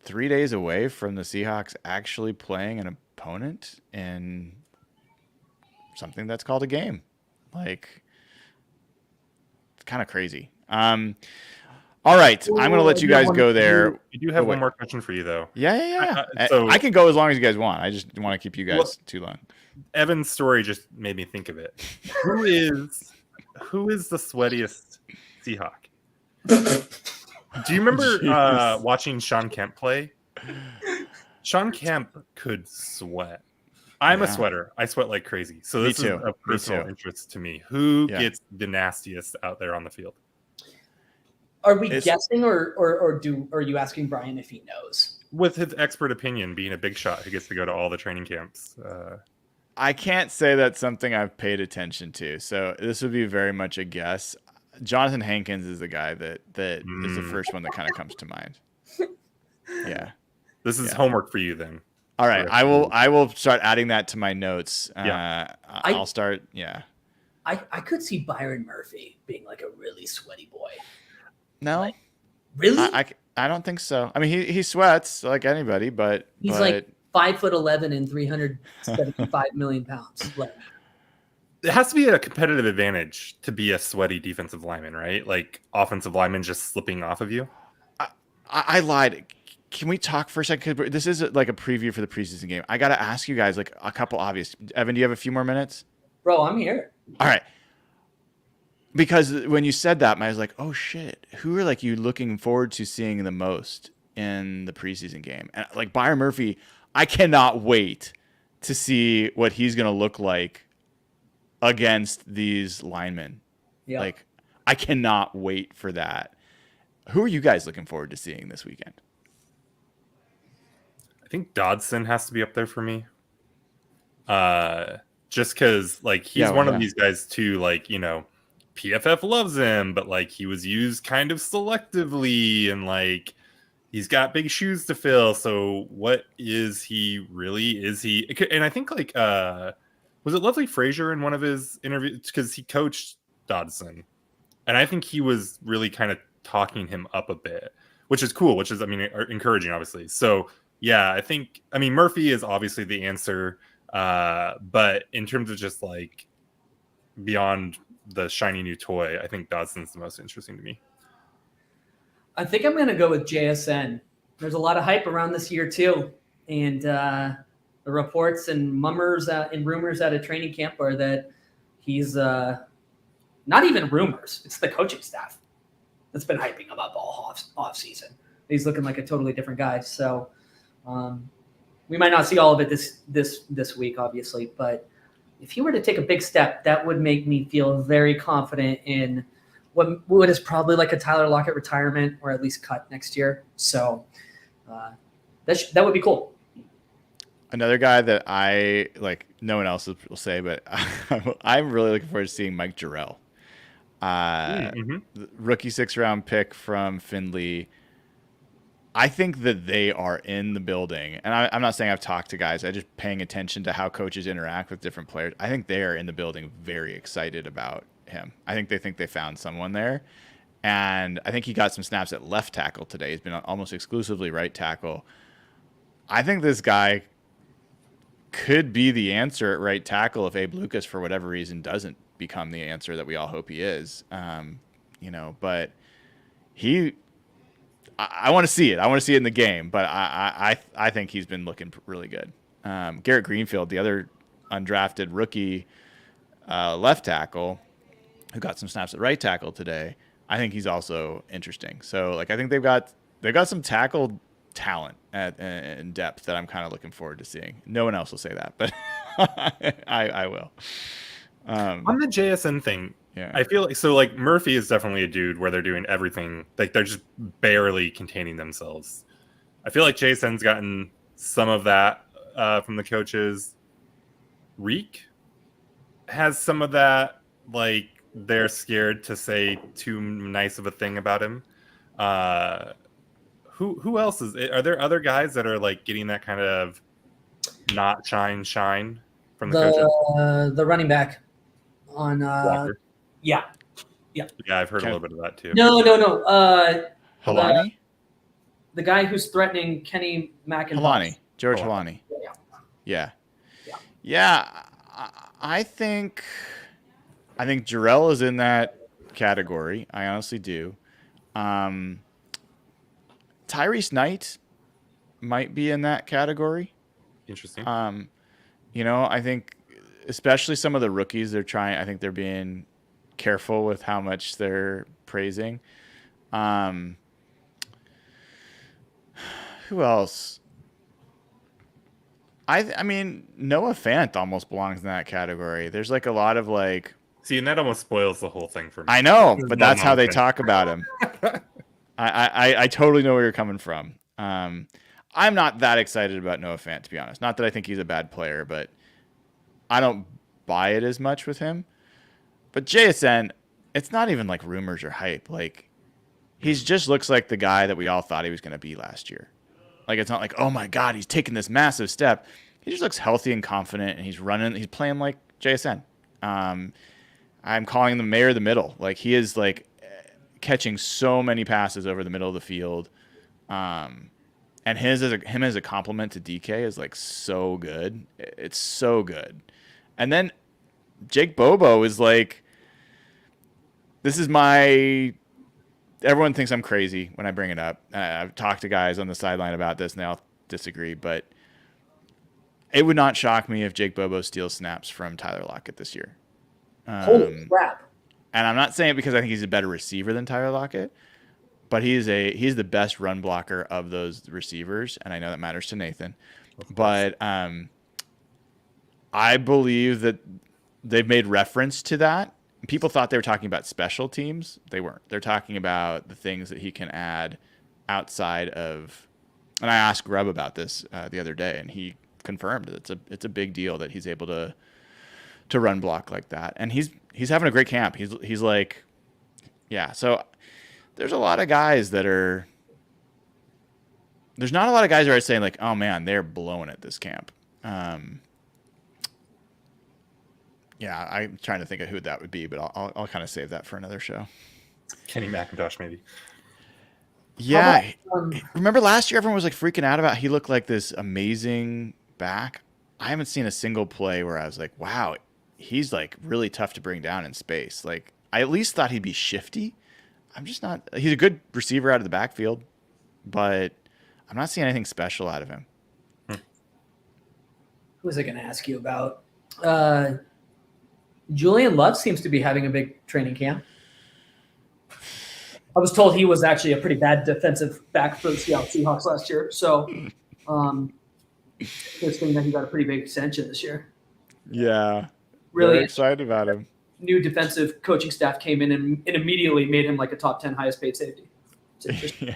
3 days away from the Seahawks actually playing an opponent in something that's called a game. Like, it's kind of crazy. All right. I'm going to let you guys go there. I do have one more question for you, though. Yeah. So I can go as long as you guys want. I just want to keep you guys too long. Evan's story just made me think of it. Who is the sweatiest Seahawk? Do you remember watching Sean Kemp play? Sean Kemp could sweat. I'm a sweater. I sweat like crazy. So this is of personal interest to me. Who gets the nastiest out there on the field? Are we guessing, or are you asking Brian if he knows? With his expert opinion, being a big shot who gets to go to all the training camps. I can't say that's something I've paid attention to. So this would be very much a guess. Jonathan Hankins is the guy that is the first one that kind of comes to mind. Yeah. This is homework for you then. All right. I will start adding that to my notes. I'll start. Yeah. I could see Byron Murphy being like a really sweaty boy. No. Really? I don't think so. I mean, he sweats like anybody, but he's like 5'11" and 375 million pounds. Like, it has to be a competitive advantage to be a sweaty defensive lineman, right? Like offensive linemen just slipping off of you. I lied. Can we talk for a second? This is like a preview for the preseason game. I got to ask you guys like a couple obvious. Evan, do you have a few more minutes? Bro, I'm here. All right. Because when you said that, I was like, oh shit, who are like you looking forward to seeing the most in the preseason game? And like Byron Murphy, I cannot wait to see what he's going to look like against these linemen. Yeah. Like, I cannot wait for that. Who are you guys looking forward to seeing this weekend? I think Dodson has to be up there for me. Just because like he's one of these guys too, like, PFF loves him, but like he was used kind of selectively, and like he's got big shoes to fill. So what is he really? Is he? And I think like was it Leslie Frazier in one of his interviews, because he coached Dodson, and I think he was really kind of talking him up a bit, which is cool, which is encouraging, obviously. So yeah, I mean Murphy is obviously the answer, but in terms of just like beyond the shiny new toy, I think Dodson's the most interesting to me. I think I'm going to go with JSN. There's a lot of hype around this year too. And the reports and mummers and rumors out of training camp are that He's not even rumors. It's the coaching staff that's been hyping him up all off season. He's looking like a totally different guy. So we might not see all of it this week, obviously, but if he were to take a big step, that would make me feel very confident in what is probably like a Tyler Lockett retirement or at least cut next year. So that would be cool. Another guy that I like, no one else will say, but I'm really looking forward to seeing Mike Jarrell. Rookie 6th-round pick from Findlay. I think that they are in the building, and I'm not saying I've talked to guys. I'm just paying attention to how coaches interact with different players. I think they are in the building very excited about him. I think they found someone there, and I think he got some snaps at left tackle today. He's been almost exclusively right tackle. I think this guy could be the answer at right tackle if Abe Lucas, for whatever reason, doesn't become the answer that we all hope he is. But I want to see it. I want to see it in the game, but I think he's been looking really good. Garrett Greenfield, the other undrafted rookie left tackle, who got some snaps at right tackle today, I think he's also interesting. So, like, I think they've got some tackle talent in depth that I'm kind of looking forward to seeing. No one else will say that, but I will. On the JSN thing, yeah, I feel like Murphy is definitely a dude where they're doing everything, like they're just barely containing themselves. I feel like JSN's gotten some of that from the coaches. Reek has some of that, like they're scared to say too nice of a thing about him. Who else are there other guys that are like getting that kind of not shine from the coaches? The running back on Walker. Yeah, I've heard a little bit of that too. No. Helani? The guy who's threatening Kenny McIntosh. Helani. George Helani. Yeah. I think Jarrell is in that category. I honestly do. Tyrese Knight might be in that category. Interesting. I think especially some of the rookies I think they're being careful with how much they're praising. Who else? I mean, Noah Fant almost belongs in that category. There's like a lot of like. See, and that almost spoils the whole thing for me. I know, but that's how they talk about him. I totally know where you're coming from. I'm not that excited about Noah Fant, to be honest. Not that I think he's a bad player, but I don't buy it as much with him. But JSN, it's not even like rumors or hype. Like, he just looks like the guy that we all thought he was going to be last year. Like, it's not like, oh my God, he's taking this massive step. He just looks healthy and confident, and he's playing like JSN. I'm calling him the mayor of the middle. Like, he is like catching so many passes over the middle of the field. And him as a compliment to DK is like so good. It's so good. And then Jake Bobo is like, everyone thinks I'm crazy when I bring it up. I've talked to guys on the sideline about this and they all disagree, but it would not shock me if Jake Bobo steals snaps from Tyler Lockett this year. Holy crap. And I'm not saying it because I think he's a better receiver than Tyler Lockett, but he's the best run blocker of those receivers, and I know that matters to Nathan. But I believe that they've made reference to that. People thought they were talking about special teams. They weren't. They're talking about the things that he can add outside of. And I asked Grubb about this the other day, and he confirmed that it's a big deal that he's able to run block like that. And he's having a great camp. He's like, yeah. So there's a lot of guys that are. There's not a lot of guys that are saying like, oh man, they're blowing it this camp. Yeah, I'm trying to think of who that would be, but I'll kind of save that for another show. Kenny McIntosh, maybe. Yeah. Remember last year, everyone was like freaking out about he looked like this amazing back. I haven't seen a single play where I was like, wow, he's like really tough to bring down in space. Like, I at least thought he'd be shifty. I'm just not. He's a good receiver out of the backfield, but I'm not seeing anything special out of him. Who was I going to ask you about? Julian Love seems to be having a big training camp. I was told he was actually a pretty bad defensive back for the Seahawks last year. So, interesting that he got a pretty big extension this year. Yeah. Really Very excited about him. New defensive coaching staff came in and immediately made him like a top 10 highest paid safety. Yeah.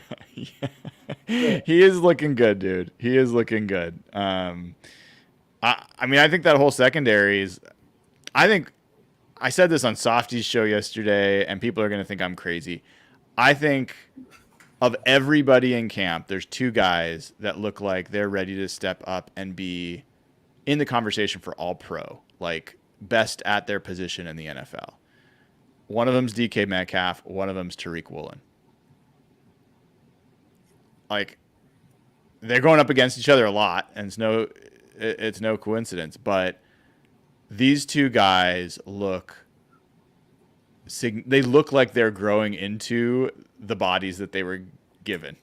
He is looking good, dude. He is looking good. I mean, I think that whole secondary is, I think I said this on Softy's show yesterday, and people are going to think I'm crazy. I think of everybody in camp, there's two guys that look like they're ready to step up and be in the conversation for all pro, like best at their position in the NFL. One of them's DK Metcalf. One of them's Tariq Woolen. Like, they're going up against each other a lot, and it's no coincidence, but these two guys look like they're growing into the bodies that they were given.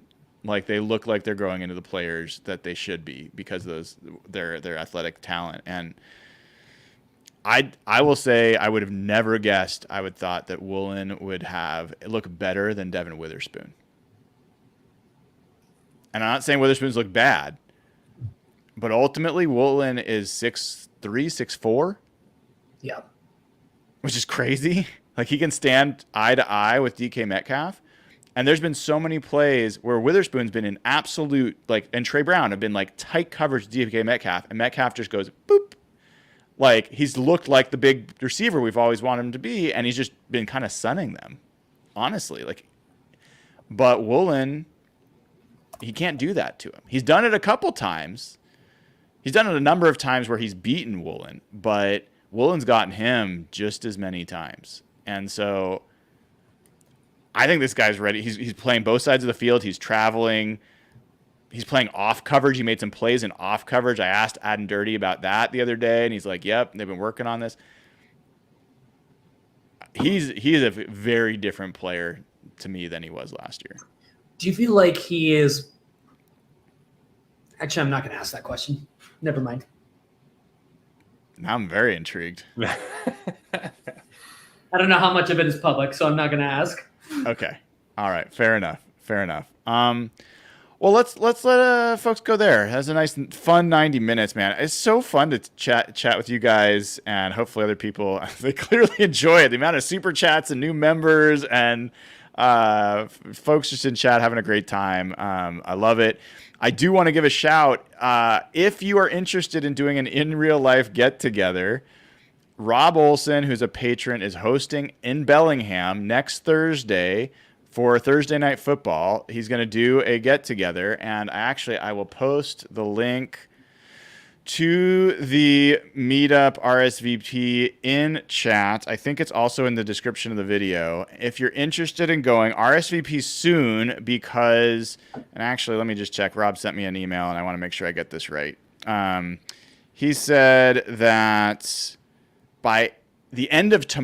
Like, they look like they're growing into the players that they should be because of their athletic talent. And I will say I would have never guessed. I would thought that Woolen would look better than Devin Witherspoon. And I'm not saying Witherspoon's look bad, but ultimately Woolen is 6'3", 6'4". Yeah. Which is crazy. Like, he can stand eye to eye with DK Metcalf. And there's been so many plays where Witherspoon's been in absolute, like, and Tre Brown have been like tight coverage to DK Metcalf, and Metcalf just goes boop. Like, he's looked like the big receiver we've always wanted him to be, and he's just been kind of sunning them, honestly. Like, but Woolen, he can't do that to him. He's done it a couple times. He's done it a number of times where he's beaten Woolen, but Woolen's gotten him just as many times. And so I think this guy's ready. He's playing both sides of the field. He's traveling. He's playing off coverage. He made some plays in off coverage. I asked Adam Dirty about that the other day, and he's like, yep, they've been working on this. He is a very different player to me than he was last year. Do you feel like he is – actually, I'm not going to ask that question. Never mind. Now I'm very intrigued. I don't know how much of it is public, so I'm not going to ask. Okay. All right. Fair enough. Well, let's let folks go there. It has a nice, fun 90 minutes, man. It's so fun to chat with you guys, and hopefully other people, they clearly enjoy it. The amount of super chats and new members and folks just in chat having a great time. I love it. I do want to give a shout. If you are interested in doing an in real life get together, Rob Olson, who's a patron, is hosting in Bellingham next Thursday for Thursday Night Football. He's going to do a get together, and I will post the link to the meetup RSVP in chat. I think it's also in the description of the video. If you're interested in going, RSVP soon because, and actually, let me just check. Rob sent me an email, and I want to make sure I get this right. He said that by the end of day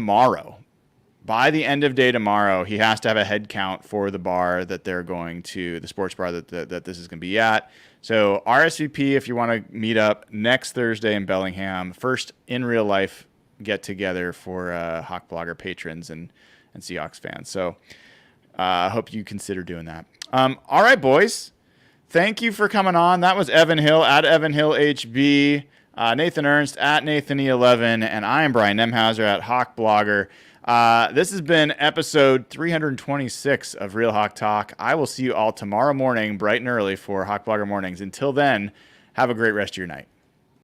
tomorrow, he has to have a head count for the bar that they're going to, the sports bar that this is going to be at. So RSVP if you want to meet up next Thursday in Bellingham. First in real life get together for Hawk Blogger patrons and Seahawks fans. So I hope you consider doing that. All right, boys. Thank you for coming on. That was Evan Hill at Evan Hill HB, Nathan Ernst at Nathan E11, and I am Brian Nemhauser at Hawk Blogger. This has been episode 326 of Real Hawk Talk. I will see you all tomorrow morning, bright and early, for Hawk Blogger Mornings. Until then, have a great rest of your night.